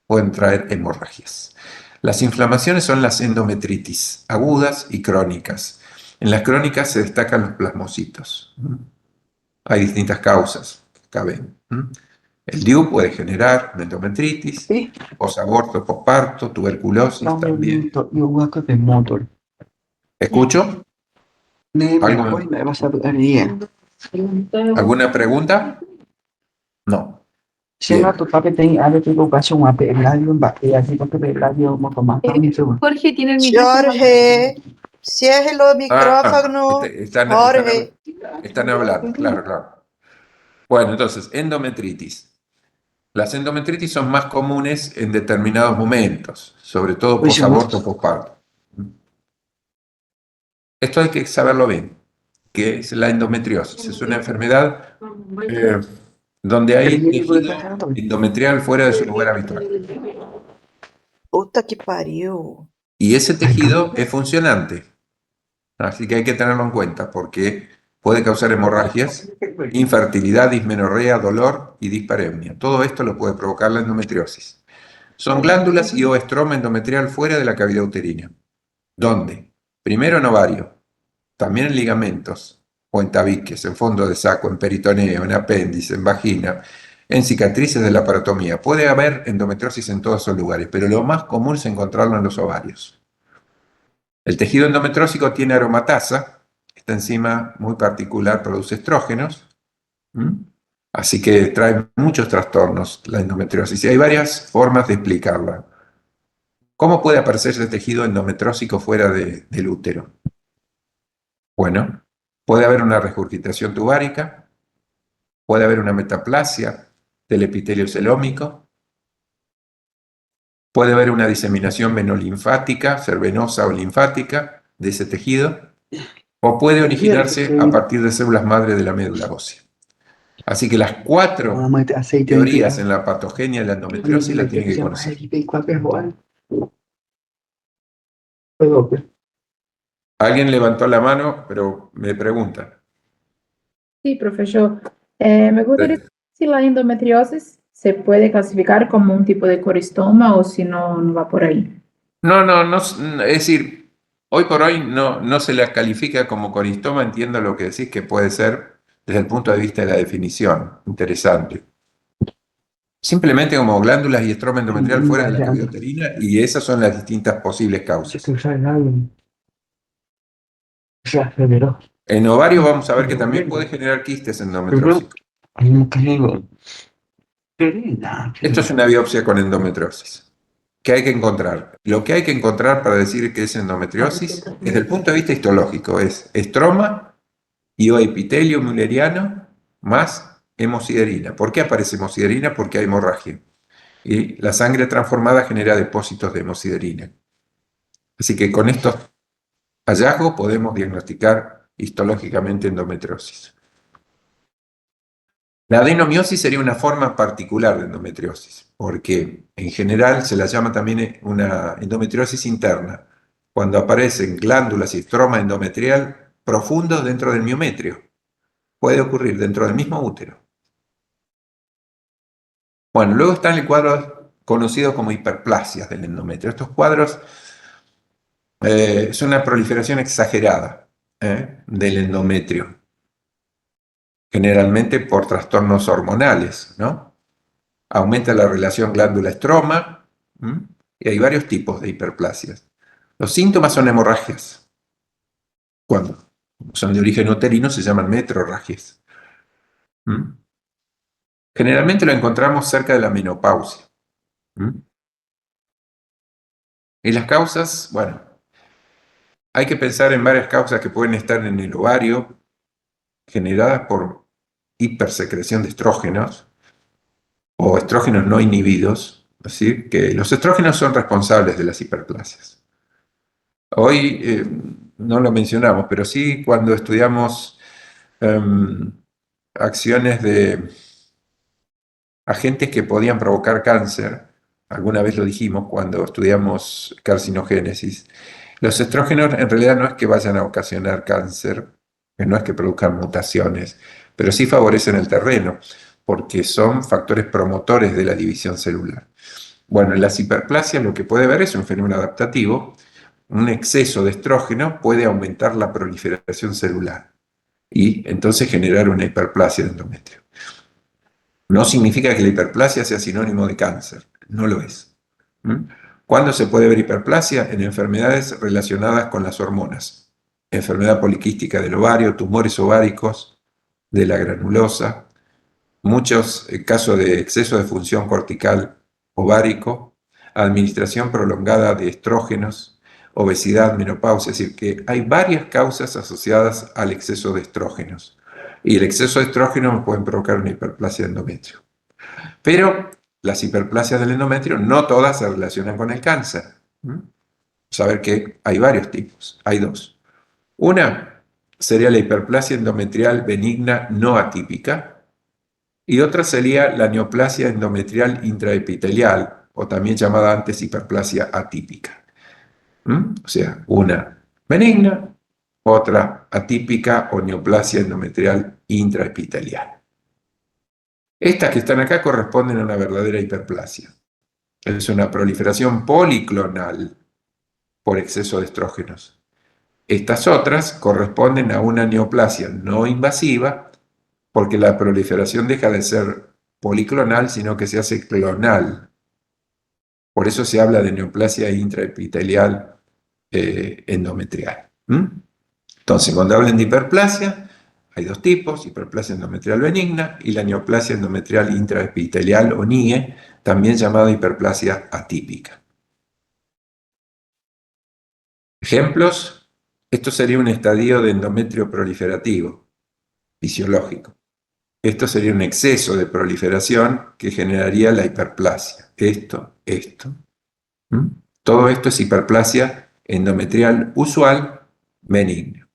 pueden traer hemorragias. Las inflamaciones son las endometritis, agudas y crónicas. En las crónicas se destacan los plasmocitos. Hay distintas causas que caben. El DIU puede generar endometritis, posaborto, posparto, tuberculosis también. ¿Escucho? ¿Alguna pregunta? No. Bien. Jorge tiene el micrófono. Jorge, cierre el micrófono. Jorge. Están hablando, claro. Bueno, entonces, endometritis. Las endometritis son más comunes en determinados momentos, sobre todo posaborto o posparto. Esto hay que saberlo bien, que es la endometriosis. Es una enfermedad donde hay tejido endometrial fuera de su lugar habitual. Puta que pariu. Y ese tejido es funcionante. Así que hay que tenerlo en cuenta porque puede causar hemorragias, infertilidad, dismenorrea, dolor y dispareunia. Todo esto lo puede provocar la endometriosis. Son glándulas y o estroma endometrial fuera de la cavidad uterina. ¿Dónde? Primero en ovario, también en ligamentos o en tabiques, en fondo de saco, en peritoneo, en apéndice, en vagina, en cicatrices de la parotomía. Puede haber endometriosis en todos esos lugares, pero lo más común es encontrarlo en los ovarios. El tejido endometriósico tiene aromatasa, esta enzima muy particular produce estrógenos, así que trae muchos trastornos la endometriosis y hay varias formas de explicarla. ¿Cómo puede aparecer ese tejido endometriósico fuera del útero? Bueno, puede haber una regurgitación tubárica, puede haber una metaplasia del epitelio celómico, puede haber una diseminación venolinfática, ser venosa o linfática de ese tejido, o puede originarse a partir de células madre de la médula ósea. Así que las 4 teorías en la patogenia de la endometriosis las tienen que conocer. Alguien levantó la mano, pero me pregunta. Sí, profesor. Me gustaría saber si la endometriosis se puede clasificar como un tipo de coristoma o si no, no va por ahí. No, es decir, hoy por hoy no se la califica como coristoma, entiendo lo que decís que puede ser desde el punto de vista de la definición, interesante. Simplemente como glándulas y estroma endometrial fuera de la cavidad uterina y esas son las distintas posibles causas. En ovario vamos a ver que también puede generar quistes endometriósicos. Esto es una biopsia con endometriosis. ¿Qué hay que encontrar? Lo que hay que encontrar para decir que es endometriosis, desde el punto de vista histológico, es estroma y o epitelio mülleriano más hemosiderina. ¿Por qué aparece hemosiderina? Porque hay hemorragia. Y la sangre transformada genera depósitos de hemosiderina. Así que con estos hallazgos podemos diagnosticar histológicamente endometriosis. La adenomiosis sería una forma particular de endometriosis, porque en general se la llama también una endometriosis interna, cuando aparecen glándulas y estroma endometrial profundos dentro del miometrio. Puede ocurrir dentro del mismo útero. Bueno, luego está el cuadro conocido como hiperplasias del endometrio. Estos cuadros es una proliferación exagerada del endometrio, generalmente por trastornos hormonales, ¿no? Aumenta la relación glándula-estroma y hay varios tipos de hiperplasias. Los síntomas son hemorragias. Cuando son de origen uterino se llaman metrorragias. Generalmente lo encontramos cerca de la menopausia. Y las causas, bueno, hay que pensar en varias causas que pueden estar en el ovario, generadas por hipersecreción de estrógenos o estrógenos no inhibidos, es decir, que los estrógenos son responsables de las hiperplasias. Hoy no lo mencionamos, pero sí cuando estudiamos acciones de agentes que podían provocar cáncer, alguna vez lo dijimos cuando estudiamos carcinogénesis, los estrógenos en realidad no es que vayan a ocasionar cáncer, no es que produzcan mutaciones, pero sí favorecen el terreno, porque son factores promotores de la división celular. Bueno, en las hiperplasias lo que puede haber es un fenómeno adaptativo. Un exceso de estrógeno puede aumentar la proliferación celular y entonces generar una hiperplasia de endometrio. No significa que la hiperplasia sea sinónimo de cáncer, no lo es. ¿Cuándo se puede ver hiperplasia? En enfermedades relacionadas con las hormonas. Enfermedad poliquística del ovario, tumores ováricos, de la granulosa, muchos casos de exceso de función cortical ovárico, administración prolongada de estrógenos, obesidad, menopausia, es decir, que hay varias causas asociadas al exceso de estrógenos. Y el exceso de estrógenos puede provocar una hiperplasia de endometrio. Pero las hiperplasias del endometrio no todas se relacionan con el cáncer. Saber que hay varios tipos, hay dos. Una sería la hiperplasia endometrial benigna no atípica y otra sería la neoplasia endometrial intraepitelial o también llamada antes hiperplasia atípica. O sea, una benigna, otra atípica o neoplasia endometrial intraepitelial. Estas que están acá corresponden a una verdadera hiperplasia. Es una proliferación policlonal por exceso de estrógenos. Estas otras corresponden a una neoplasia no invasiva porque la proliferación deja de ser policlonal, sino que se hace clonal. Por eso se habla de neoplasia intraepitelial endometrial. Entonces, cuando hablan de hiperplasia, hay dos tipos: hiperplasia endometrial benigna y la neoplasia endometrial intraepitelial o NIE, también llamada hiperplasia atípica. Ejemplos: esto sería un estadio de endometrio proliferativo, fisiológico. Esto sería un exceso de proliferación que generaría la hiperplasia. Esto. Todo esto es hiperplasia endometrial usual benigna.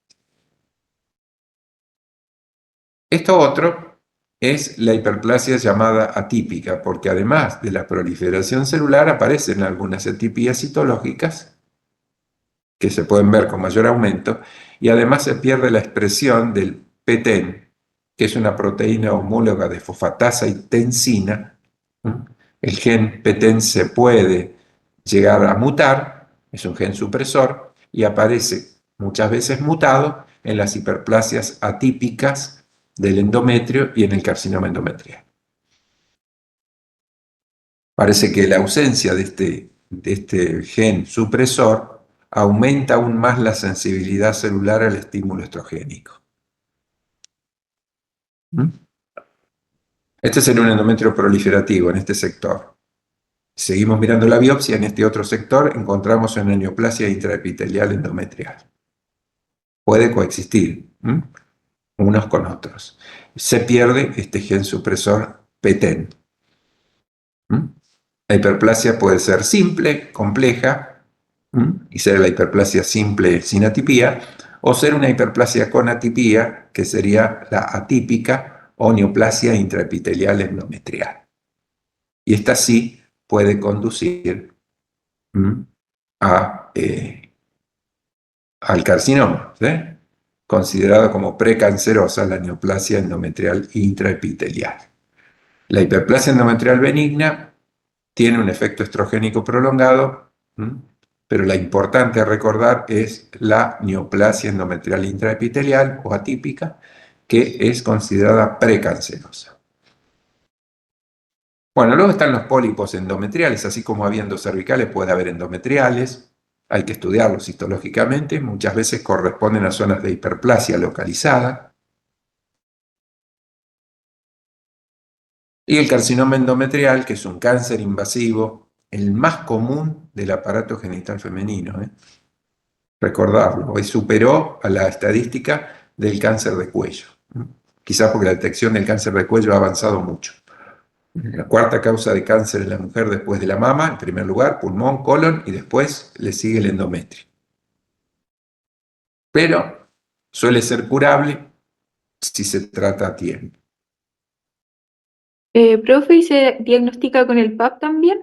Esto otro es la hiperplasia llamada atípica, porque además de la proliferación celular aparecen algunas atipías citológicas que se pueden ver con mayor aumento, y además se pierde la expresión del PTEN, que es una proteína homóloga de fosfatasa y tensina. El gen PTEN se puede llegar a mutar, es un gen supresor, y aparece muchas veces mutado en las hiperplasias atípicas del endometrio y en el carcinoma endometrial. Parece que la ausencia de este gen supresor aumenta aún más la sensibilidad celular al estímulo estrogénico. Este sería un endometrio proliferativo en este sector. Seguimos mirando la biopsia, en este otro sector encontramos una neoplasia intraepitelial endometrial. Puede coexistir unos con otros. Se pierde este gen supresor PTEN. La hiperplasia puede ser simple, compleja, y ser la hiperplasia simple sin atipía, o ser una hiperplasia con atipía, que sería la atípica o neoplasia intraepitelial endometrial. Y esta sí puede conducir al carcinoma, ¿sí? Considerado como precancerosa la neoplasia endometrial intraepitelial. La hiperplasia endometrial benigna tiene un efecto estrogénico prolongado, pero la importante a recordar es la neoplasia endometrial intraepitelial o atípica, que es considerada precancerosa. Bueno, luego están los pólipos endometriales, así como habiendo cervicales puede haber endometriales. Hay que estudiarlos histológicamente, muchas veces corresponden a zonas de hiperplasia localizada. Y el carcinoma endometrial, que es un cáncer invasivo, el más común del aparato genital femenino. Recordarlo, hoy superó a la estadística del cáncer de cuello. Quizás porque la detección del cáncer de cuello ha avanzado mucho. La cuarta causa de cáncer en la mujer después de la mama, en primer lugar, pulmón, colon, y después le sigue el endometrio. Pero suele ser curable si se trata a tiempo. Profe, ¿y se diagnostica con el PAP también?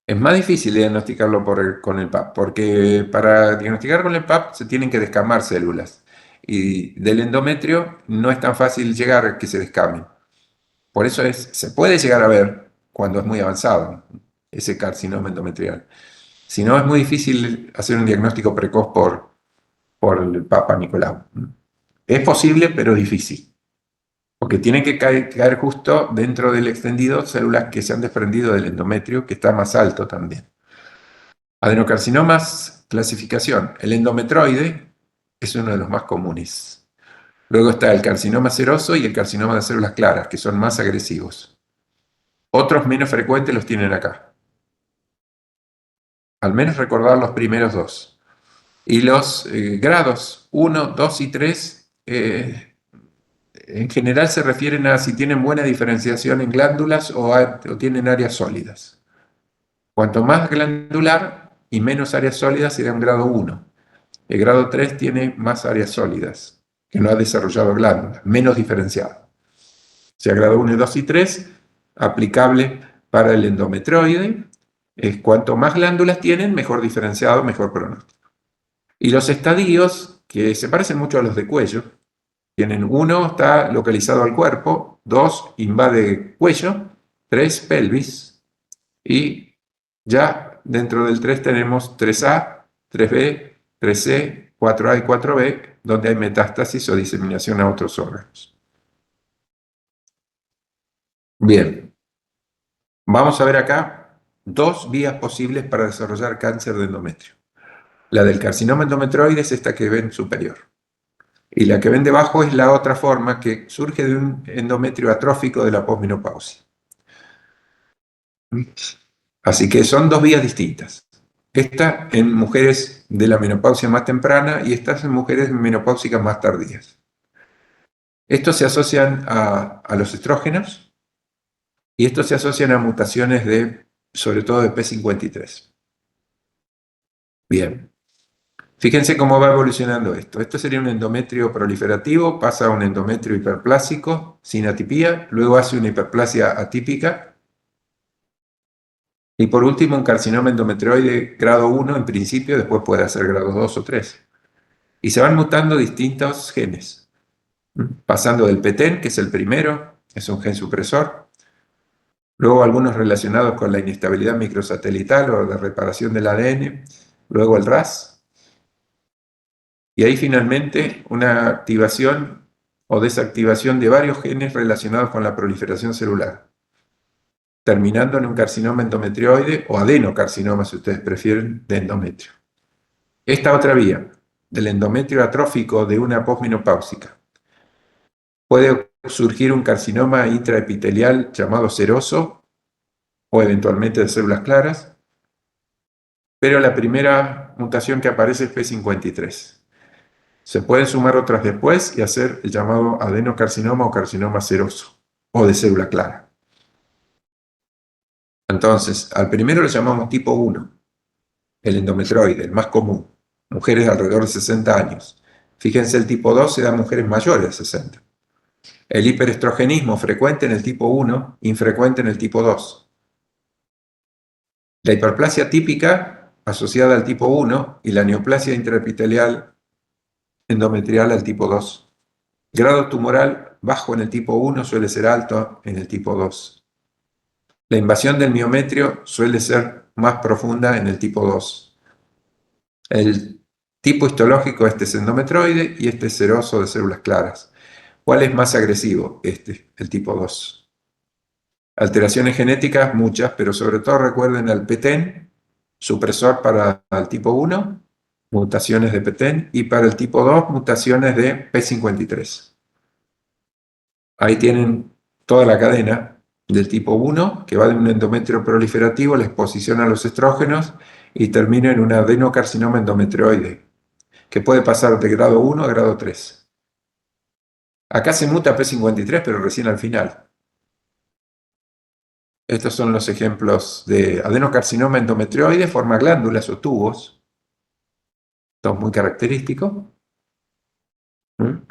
Es más difícil diagnosticarlo con el PAP, porque para diagnosticar con el PAP se tienen que descamar células. Y del endometrio no es tan fácil llegar a que se descamen. Por eso se puede llegar a ver cuando es muy avanzado ese carcinoma endometrial. Si no, es muy difícil hacer un diagnóstico precoz por el Papa Nicolau. Es posible, pero difícil. Porque tienen que caer justo dentro del extendido células que se han desprendido del endometrio, que está más alto también. Adenocarcinomas, clasificación. El endometroide es uno de los más comunes. Luego está el carcinoma seroso y el carcinoma de células claras, que son más agresivos. Otros menos frecuentes los tienen acá. Al menos recordar los primeros dos. Y los grados 1, 2 y 3 en general se refieren a si tienen buena diferenciación en glándulas o tienen áreas sólidas. Cuanto más glandular y menos áreas sólidas sería un grado 1. El grado 3 tiene más áreas sólidas, que no ha desarrollado glándulas, menos diferenciado. O sea, grado 1, 2 y 3, aplicable para el endometroide, cuanto más glándulas tienen, mejor diferenciado, mejor pronóstico. Y los estadios, que se parecen mucho a los de cuello, tienen 1, está localizado al cuerpo, 2, invade cuello, 3, pelvis, y ya dentro del 3 tenemos 3A, 3B, 3C, 4A y 4B, donde hay metástasis o diseminación a otros órganos. Bien, vamos a ver acá 2 vías posibles para desarrollar cáncer de endometrio. La del carcinoma endometrioide es esta que ven superior. Y la que ven debajo es la otra forma que surge de un endometrio atrófico de la posmenopausia. Así que son 2 vías distintas. Esta en mujeres de la menopausia más temprana y estas en mujeres menopáusicas más tardías. Estos se asocian a los estrógenos y estos se asocian a mutaciones sobre todo de P53. Bien. Fíjense cómo va evolucionando esto. Esto sería un endometrio proliferativo, pasa a un endometrio hiperplásico sin atipía, luego hace una hiperplasia atípica y por último un carcinoma endometrioide grado 1 en principio, después puede hacer grado 2 o 3. Y se van mutando distintos genes, pasando del PTEN, que es el primero, es un gen supresor, luego algunos relacionados con la inestabilidad microsatelital o la reparación del ADN, luego el RAS, y ahí finalmente una activación o desactivación de varios genes relacionados con la proliferación celular, terminando en un carcinoma endometrioide o adenocarcinoma, si ustedes prefieren, de endometrio. Esta otra vía, del endometrio atrófico de una posmenopáusica, puede surgir un carcinoma intraepitelial llamado seroso o eventualmente de células claras, pero la primera mutación que aparece es P53. Se pueden sumar otras después y hacer el llamado adenocarcinoma o carcinoma seroso o de célula clara. Entonces, al primero le llamamos tipo 1, el endometrioide, el más común, mujeres de alrededor de 60 años. Fíjense, el tipo 2 se da en mujeres mayores de 60. El hiperestrogenismo frecuente en el tipo 1, infrecuente en el tipo 2. La hiperplasia típica asociada al tipo 1 y la neoplasia intraepitelial endometrial al tipo 2. Grado tumoral bajo en el tipo 1 suele ser alto en el tipo 2. La invasión del miometrio suele ser más profunda en el tipo 2. El tipo histológico este es endometrioide y este es seroso de células claras. ¿Cuál es más agresivo? El tipo 2. Alteraciones genéticas, muchas, pero sobre todo recuerden al PTEN, supresor para el tipo 1, mutaciones de PTEN, y para el tipo 2, mutaciones de P53. Ahí tienen toda la cadena del tipo 1, que va de un endometrio proliferativo, la exposición a los estrógenos, y termina en un adenocarcinoma endometrioide, que puede pasar de grado 1 a grado 3. Acá se muta P53, pero recién al final. Estos son los ejemplos de adenocarcinoma endometrioide, forma glándulas o tubos. Esto es muy característico.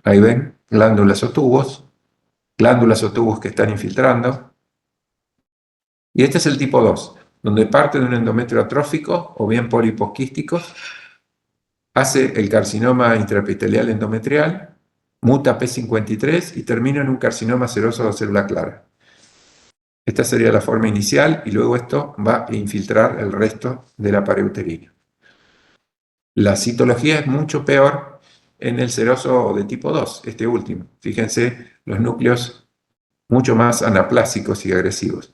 Ahí ven, glándulas o tubos que están infiltrando. Y este es el tipo 2, donde parte de un endometrio atrófico o bien poliposquístico, hace el carcinoma intraepitelial endometrial, muta P53 y termina en un carcinoma seroso de célula clara. Esta sería la forma inicial y luego esto va a infiltrar el resto de la pared uterina. La citología es mucho peor en el seroso de tipo 2, este último. Fíjense los núcleos mucho más anaplásicos y agresivos.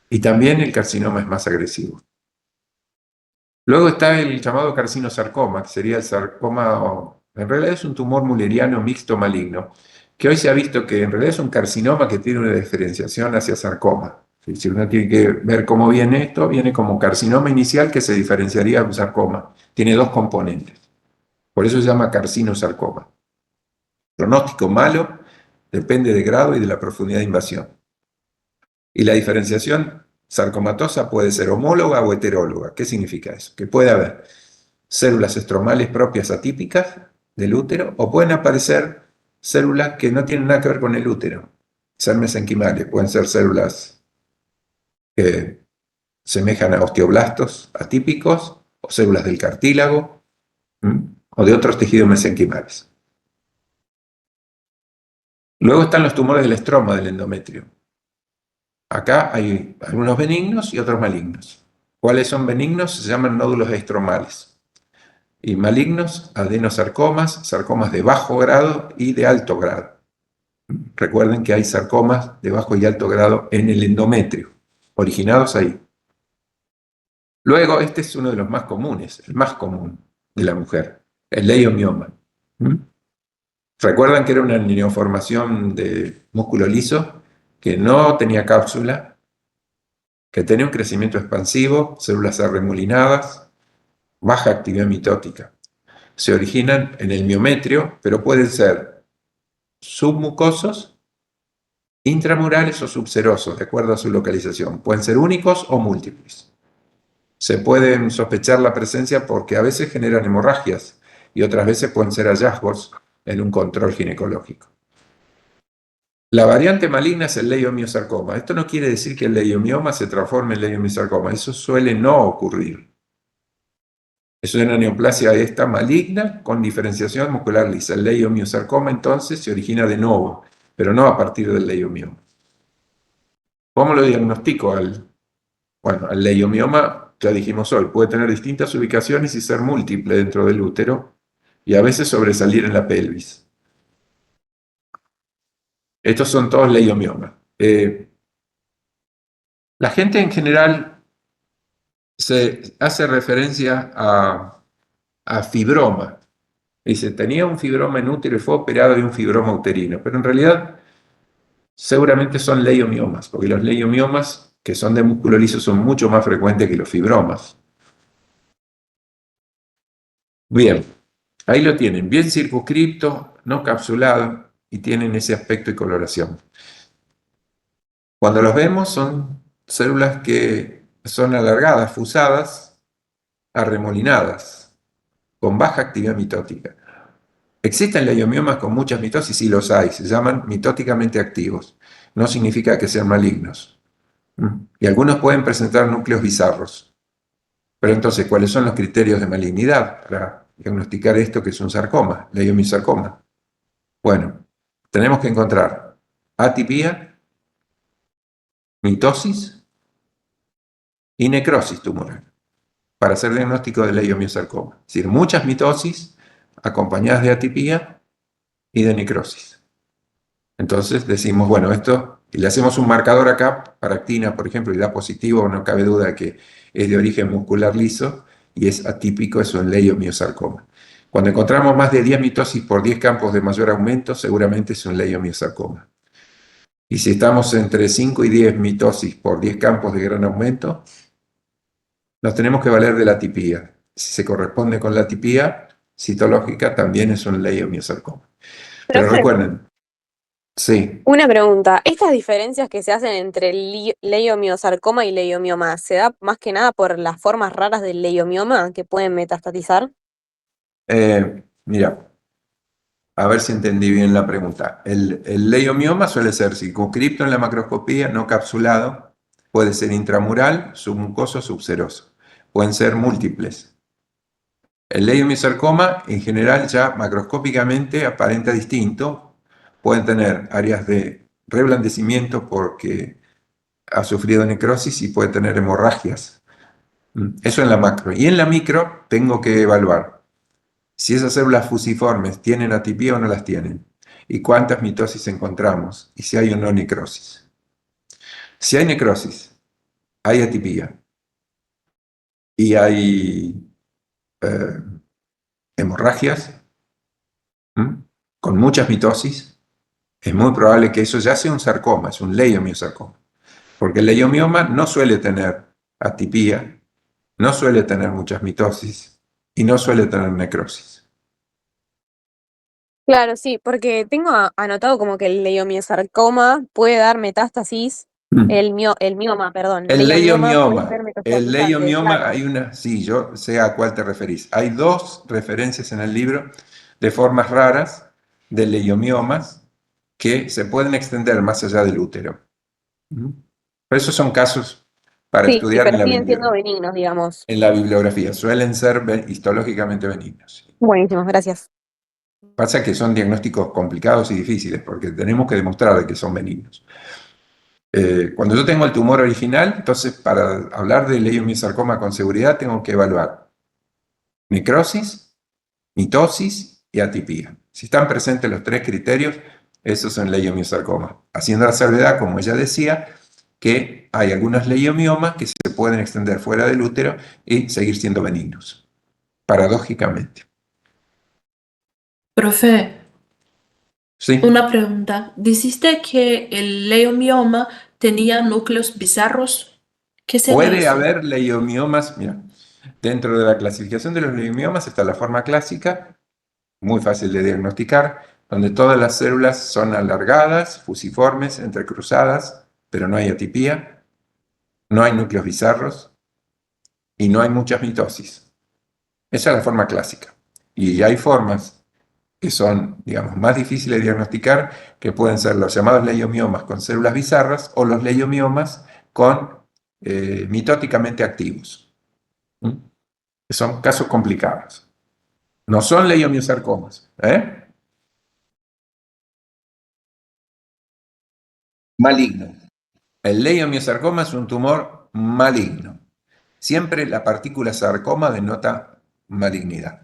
Y también el carcinoma es más agresivo. Luego está el llamado carcinosarcoma, que sería el sarcoma, en realidad es un tumor mulleriano mixto maligno, que hoy se ha visto que en realidad es un carcinoma que tiene una diferenciación hacia sarcoma. Si uno tiene que ver cómo viene esto, viene como carcinoma inicial que se diferenciaría de un sarcoma. Tiene 2 componentes. Por eso se llama carcinosarcoma. Pronóstico malo, depende del grado y de la profundidad de invasión. Y la diferenciación sarcomatosa puede ser homóloga o heteróloga. ¿Qué significa eso? Que puede haber células estromales propias atípicas del útero o pueden aparecer células que no tienen nada que ver con el útero, ser mesenquimales, pueden ser células semejan a osteoblastos atípicos o células del cartílago o de otros tejidos mesenquimales. Luego están los tumores del estroma del endometrio. Acá hay algunos benignos y otros malignos. ¿Cuáles son benignos? Se llaman nódulos estromales. Y malignos, adenosarcomas, sarcomas de bajo grado y de alto grado. Recuerden que hay sarcomas de bajo y alto grado en el endometrio, originados ahí. Luego, este es uno de los más comunes, el más común de la mujer, el leiomioma. Recuerdan que era una neoformación de músculo liso que no tenía cápsula, que tenía un crecimiento expansivo, células arremolinadas, baja actividad mitótica. Se originan en el miometrio, pero pueden ser submucosos, intramurales o subserosos, de acuerdo a su localización. Pueden ser únicos o múltiples. Se pueden sospechar la presencia porque a veces generan hemorragias y otras veces pueden ser hallazgos en un control ginecológico. La variante maligna es el leiomiosarcoma. Esto no quiere decir que el leiomioma se transforme en leiomiosarcoma. Eso suele no ocurrir. Es una neoplasia esta maligna con diferenciación muscular lisa. El leiomiosarcoma entonces se origina de nuevo, pero no a partir del leiomioma. ¿Cómo lo diagnostico al leiomioma? Ya dijimos hoy, puede tener distintas ubicaciones y ser múltiple dentro del útero y a veces sobresalir en la pelvis. Estos son todos leiomiomas. La gente en general se hace referencia a fibroma. Dice, tenía un fibroma en útero y fue operado de un fibroma uterino, pero en realidad seguramente son leiomiomas, porque los leiomiomas que son de músculo liso son mucho más frecuentes que los fibromas. Bien, ahí lo tienen, bien circunscripto, no capsulado y tienen ese aspecto y coloración. Cuando los vemos son células que son alargadas, fusadas, arremolinadas, con baja actividad mitótica. ¿Existen leiomiomas con muchas mitosis? Sí los hay, se llaman mitóticamente activos. No significa que sean malignos. Y algunos pueden presentar núcleos bizarros. Pero entonces, ¿cuáles son los criterios de malignidad para diagnosticar esto que es un sarcoma, leiomiosarcoma? Bueno, tenemos que encontrar atipía, mitosis y necrosis tumoral para hacer diagnóstico de leiomiosarcoma. Es decir, muchas mitosis acompañadas de atipía y de necrosis. Entonces decimos, bueno, esto, y le hacemos un marcador acá para actina, por ejemplo, y da positivo, no cabe duda que es de origen muscular liso y es atípico, es un leiomiosarcoma. Cuando encontramos más de 10 mitosis por 10 campos de mayor aumento, seguramente es un leiomiosarcoma. Y si estamos entre 5 y 10 mitosis por 10 campos de gran aumento, nos tenemos que valer de la atipía. Si se corresponde con la atipía citológica, también es un leiomiosarcoma. Pero recuerden, sí. Una pregunta, ¿estas diferencias que se hacen entre leiomiosarcoma y leiomioma se da más que nada por las formas raras del leiomioma que pueden metastatizar? Mira, a ver si entendí bien la pregunta. El leiomioma suele ser circunscripto en la macroscopía, no capsulado, puede ser intramural, submucoso, subseroso. Pueden ser múltiples. El leiomiosarcoma, en general, ya macroscópicamente aparenta distinto. Pueden tener áreas de reblandecimiento porque ha sufrido necrosis y puede tener hemorragias. Eso en la macro. Y en la micro tengo que evaluar si esas células fusiformes tienen atipía o no las tienen, y cuántas mitosis encontramos, y si hay o no necrosis. Si hay necrosis, hay atipía, y hay hemorragias, con muchas mitosis, es muy probable que eso ya sea un sarcoma, es un leiomiosarcoma, porque el leiomioma no suele tener atipía, no suele tener muchas mitosis, y no suele tener necrosis. Claro, sí, porque tengo anotado como que el leiomiosarcoma puede dar metástasis, el mioma, perdón, El leiomioma puede ser el metastatizante, leiomioma, claro. hay una, sí, yo sé a cuál te referís. Hay dos referencias en el libro de formas raras de leiomiomas que se pueden extender más allá del útero. Pero esos son casos para Sí, estudiar pero siguen siendo benignos, digamos. en la bibliografía. Suelen ser histológicamente benignos. Buenísimo, gracias. Pasa que son diagnósticos complicados y difíciles porque tenemos que demostrar de que son benignos. Cuando yo tengo el tumor original, entonces para hablar de leiomiosarcoma con seguridad tengo que evaluar necrosis, mitosis y atipía. Si están presentes los tres criterios, esos son leiomiosarcoma. Haciendo la salvedad, como ella decía, que hay algunos leiomiomas que se pueden extender fuera del útero y seguir siendo benignos, paradójicamente. Profe, ¿Sí? una pregunta. Dijiste que el leiomioma tenía núcleos bizarros. ¿Qué será Puede eso? haber leiomiomas, mira, dentro de la clasificación de los leiomiomas está la forma clásica, muy fácil de diagnosticar, donde todas las células son alargadas, fusiformes, entrecruzadas, pero no hay atipía, no hay núcleos bizarros y no hay muchas mitosis. Esa es la forma clásica. Y hay formas que son, digamos, más difíciles de diagnosticar, que pueden ser los llamados leiomiomas con células bizarras o los leiomiomas con mitóticamente activos. ¿Mm? Son casos complicados. No son leiomiosarcomas. Maligno. El leiomiosarcoma es un tumor maligno. Siempre la partícula sarcoma denota malignidad.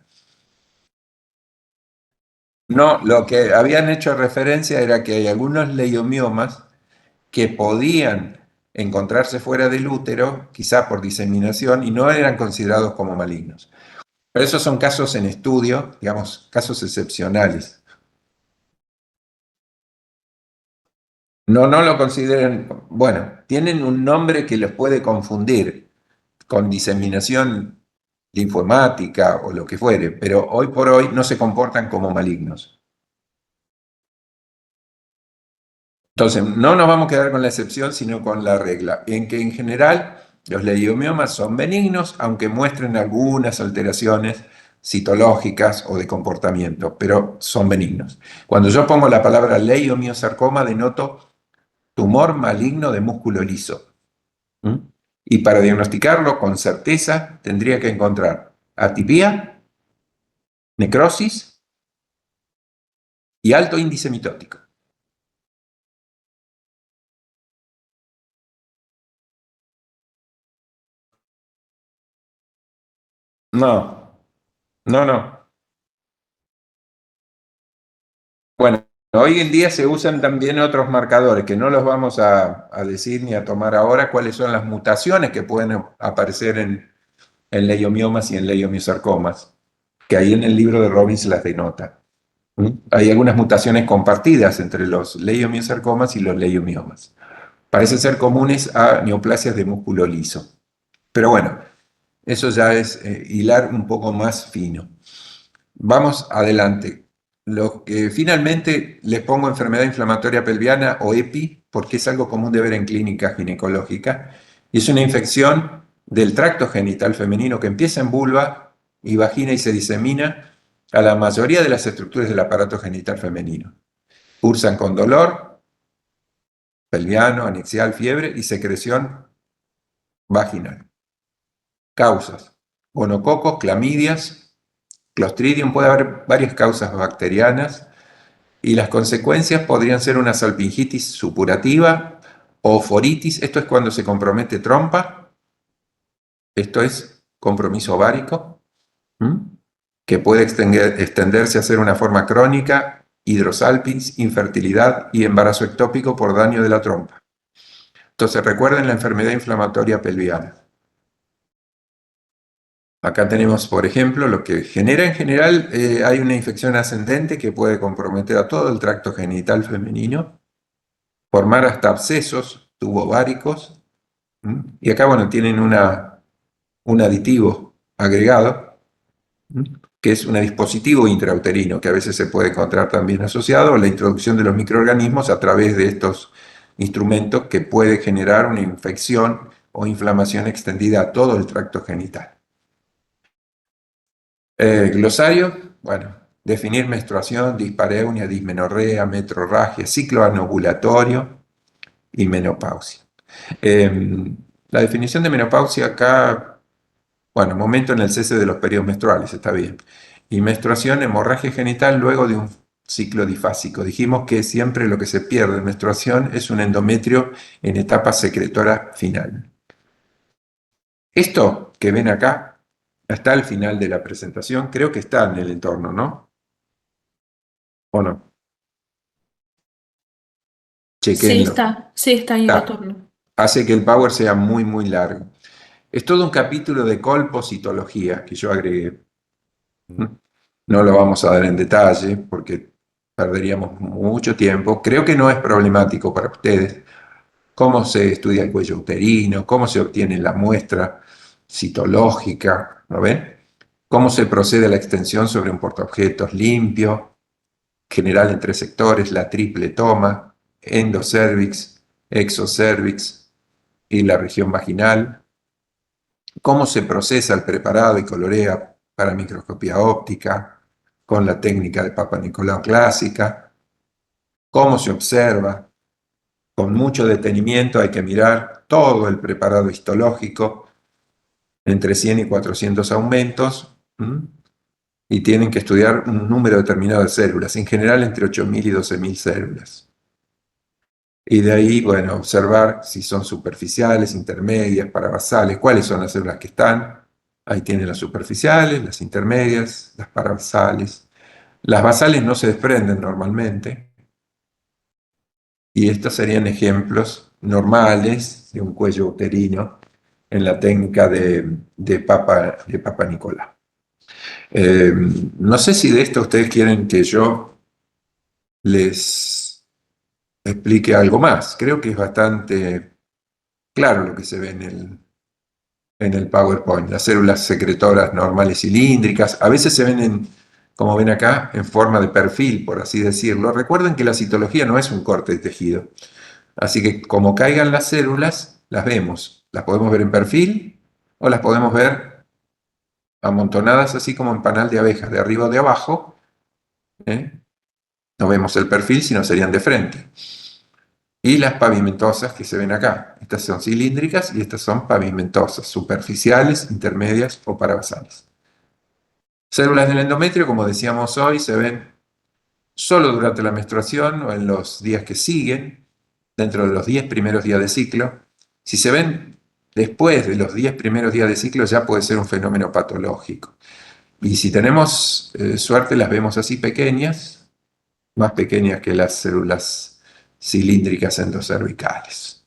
No, lo que habían hecho referencia era que hay algunos leiomiomas que podían encontrarse fuera del útero, quizá por diseminación, y no eran considerados como malignos. Pero esos son casos en estudio, digamos, casos excepcionales. No lo consideren, bueno, tienen un nombre que los puede confundir con diseminación linfomática o lo que fuere, pero hoy por hoy no se comportan como malignos. Entonces, no nos vamos a quedar con la excepción, sino con la regla, en que en general los leiomiomas son benignos, aunque muestren algunas alteraciones citológicas o de comportamiento, pero son benignos. Cuando yo pongo la palabra leiomiosarcoma, denoto tumor maligno de músculo liso. ¿Mm? Y para diagnosticarlo con certeza tendría que encontrar atipía, necrosis y alto índice mitótico. No. Bueno, hoy en día se usan también otros marcadores que no los vamos a decir ni a tomar ahora, cuáles son las mutaciones que pueden aparecer en leiomiomas y en leiomiosarcomas, que ahí en el libro de Robbins las denota. ¿Mm? Hay algunas mutaciones compartidas entre los leiomiosarcomas y los leiomiomas. Parecen ser comunes a neoplasias de músculo liso. Pero bueno, eso ya es hilar un poco más fino. Vamos adelante. Lo que finalmente les pongo enfermedad inflamatoria pelviana o EPI, porque es algo común de ver en clínica ginecológica, y es una infección del tracto genital femenino que empieza en vulva y vagina y se disemina a la mayoría de las estructuras del aparato genital femenino. Cursan con dolor pelviano, anexial, fiebre y secreción vaginal. Causas: gonococos, clamidias, Clostridium, puede haber varias causas bacterianas y las consecuencias podrían ser una salpingitis supurativa o foritis. Esto es cuando se compromete trompa, esto es compromiso ovárico, que puede extenderse a ser una forma crónica, hidrosalpins, infertilidad y embarazo ectópico por daño de la trompa. Entonces recuerden la enfermedad inflamatoria pelviana. Acá tenemos, por ejemplo, lo que genera en general, hay una infección ascendente que puede comprometer a todo el tracto genital femenino, formar hasta abscesos tubováricos, y acá, bueno, tienen un aditivo agregado, que es un dispositivo intrauterino, que a veces se puede encontrar también asociado a la introducción de los microorganismos a través de estos instrumentos que puede generar una infección o inflamación extendida a todo el tracto genital. Glosario, bueno, definir menstruación, dispareunia, dismenorrea, metrorragia, ciclo anovulatorio y menopausia. La definición de menopausia acá, bueno, momento en el cese de los periodos menstruales, está bien. Y menstruación, hemorragia genital luego de un ciclo difásico. Dijimos que siempre lo que se pierde en menstruación es un endometrio en etapa secretora final. Esto que ven acá, hasta el final de la presentación, creo que está en el entorno, ¿no? ¿O no? Chequenlo. Sí está en el Está. entorno. Hace que el power sea muy, muy largo. Es todo un capítulo de colpocitología que yo agregué. No lo vamos a dar en detalle porque perderíamos mucho tiempo. Creo que no es problemático para ustedes cómo se estudia el cuello uterino, cómo se obtiene la muestra citológica, ¿no ven? Cómo se procede a la extensión sobre un portaobjetos limpio, general en 3 sectores, la triple toma, endocervix, exocervix y la región vaginal. Cómo se procesa el preparado y colorea para microscopía óptica con la técnica de Papa Nicolau clásica. Cómo se observa. Con mucho detenimiento hay que mirar todo el preparado histológico, entre 100 y 400 aumentos, y tienen que estudiar un número determinado de células, en general entre 8.000 y 12.000 células. Y de ahí, bueno, observar si son superficiales, intermedias, parabasales, cuáles son las células que están. Ahí tienen las superficiales, las intermedias, las parabasales. Las basales no se desprenden normalmente. Y estos serían ejemplos normales de un cuello uterino en la técnica de Papa Nicolau. No sé si de esto ustedes quieren que yo les explique algo más. Creo que es bastante claro lo que se ve en el PowerPoint. Las células secretoras normales cilíndricas, a veces se ven, como ven acá, en forma de perfil, por así decirlo. Recuerden que la citología no es un corte de tejido. Así que como caigan las células, las vemos. Las podemos ver en perfil o las podemos ver amontonadas así como en panal de abejas, de arriba o de abajo. No vemos el perfil, sino serían de frente. Y las pavimentosas que se ven acá. Estas son cilíndricas y estas son pavimentosas, superficiales, intermedias o parabasales. Células del endometrio, como decíamos hoy, se ven solo durante la menstruación o en los días que siguen, dentro de los 10 primeros días de ciclo. Si se ven después de los 10 primeros días de ciclo, ya puede ser un fenómeno patológico. Y si tenemos suerte, las vemos así pequeñas, más pequeñas que las células cilíndricas endocervicales.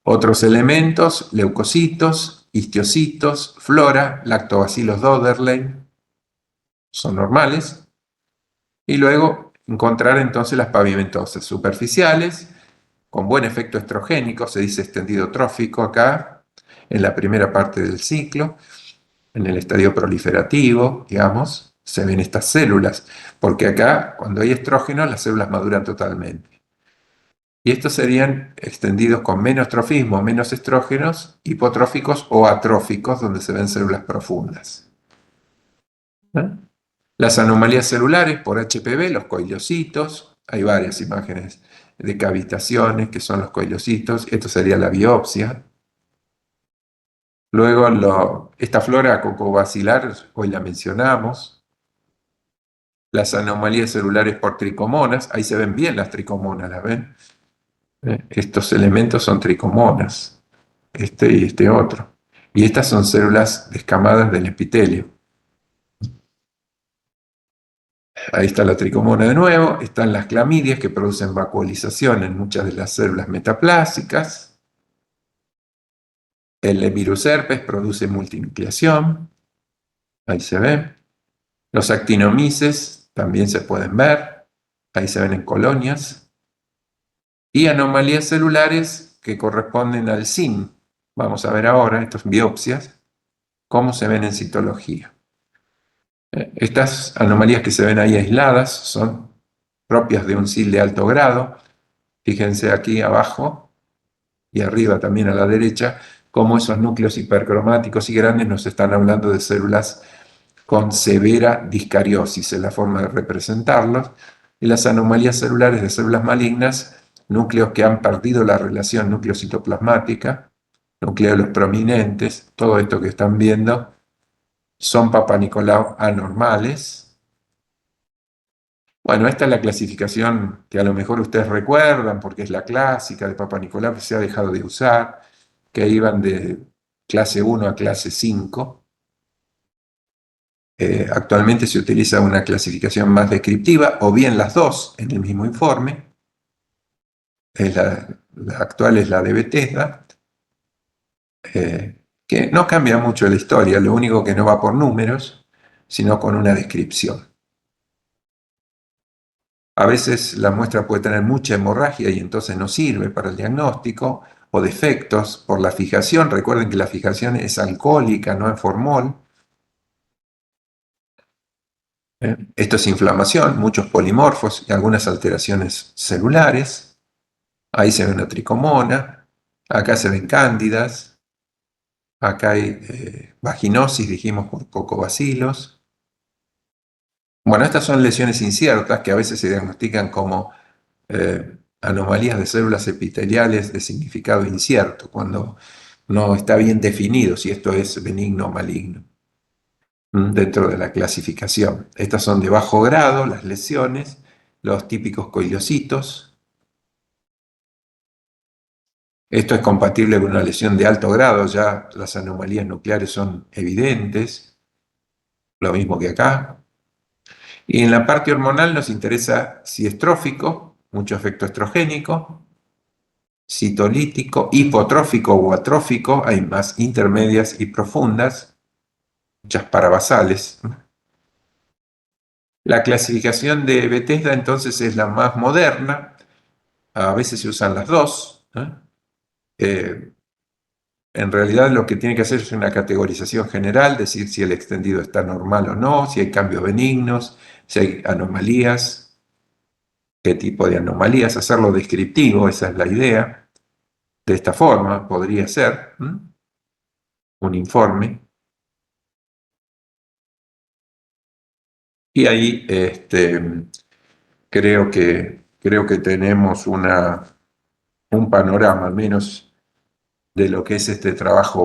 Otros elementos, leucocitos, histiocitos, flora, lactobacillus Dodderlein, son normales. Y luego encontrar entonces las pavimentosas superficiales, con buen efecto estrogénico, se dice extendido trófico acá, en la primera parte del ciclo, en el estadio proliferativo, digamos, se ven estas células, porque acá, cuando hay estrógeno, las células maduran totalmente. Y estos serían extendidos con menos trofismo, menos estrógenos, hipotróficos o atróficos, donde se ven células profundas. Las anomalías celulares por HPV, los coilocitos, hay varias imágenes de cavitaciones que son los coilocitos, esto sería la biopsia. Luego esta flora cocobacilar, hoy la mencionamos. Las anomalías celulares por tricomonas, ahí se ven bien las tricomonas, ¿las ven? Estos elementos son tricomonas, este y este otro. Y estas son células descamadas del epitelio. Ahí está la tricomona de nuevo, están las clamidias que producen vacuolización en muchas de las células metaplásicas. El virus herpes produce multinucleación, ahí se ve. Los actinomices también se pueden ver, ahí se ven en colonias. Y anomalías celulares que corresponden al SIM. Vamos a ver ahora, estas biopsias, cómo se ven en citología. Estas anomalías que se ven ahí aisladas son propias de un SIL de alto grado. Fíjense aquí abajo y arriba también a la derecha, cómo esos núcleos hipercromáticos y grandes nos están hablando de células con severa discariosis, es la forma de representarlos. Y las anomalías celulares de células malignas, núcleos que han perdido la relación núcleo-citoplasmática, nucleolos prominentes, todo esto que están viendo, son Papanicolau anormales. Bueno, esta es la clasificación que a lo mejor ustedes recuerdan, porque es la clásica de Papanicolau que se ha dejado de usar, que iban de clase 1 a clase 5. Actualmente se utiliza una clasificación más descriptiva, o bien las dos en el mismo informe. La actual es la de Bethesda, que no cambia mucho la historia, lo único que no va por números, sino con una descripción. A veces la muestra puede tener mucha hemorragia y entonces no sirve para el diagnóstico, o defectos por la fijación. Recuerden que la fijación es alcohólica, no en formol. Esto es inflamación, muchos polimorfos y algunas alteraciones celulares. Ahí se ve una tricomona, acá se ven cándidas, acá hay vaginosis, dijimos, por cocobacilos. Bueno, estas son lesiones inciertas que a veces se diagnostican como anomalías de células epiteliales de significado incierto, cuando no está bien definido si esto es benigno o maligno dentro de la clasificación. Estas son de bajo grado, las lesiones, los típicos coiliocitos. Esto es compatible con una lesión de alto grado, ya las anomalías nucleares son evidentes, lo mismo que acá. Y en la parte hormonal nos interesa si es trófico, mucho efecto estrogénico, citolítico, hipotrófico o atrófico, hay más intermedias y profundas, muchas parabasales. La clasificación de Bethesda entonces es la más moderna, a veces se usan las dos. En realidad lo que tiene que hacer es una categorización general, decir si el extendido está normal o no, si hay cambios benignos, si hay anomalías, qué tipo de anomalías, hacerlo descriptivo, esa es la idea. De esta forma podría ser un informe. Y ahí creo que tenemos un panorama al menos de lo que es este trabajo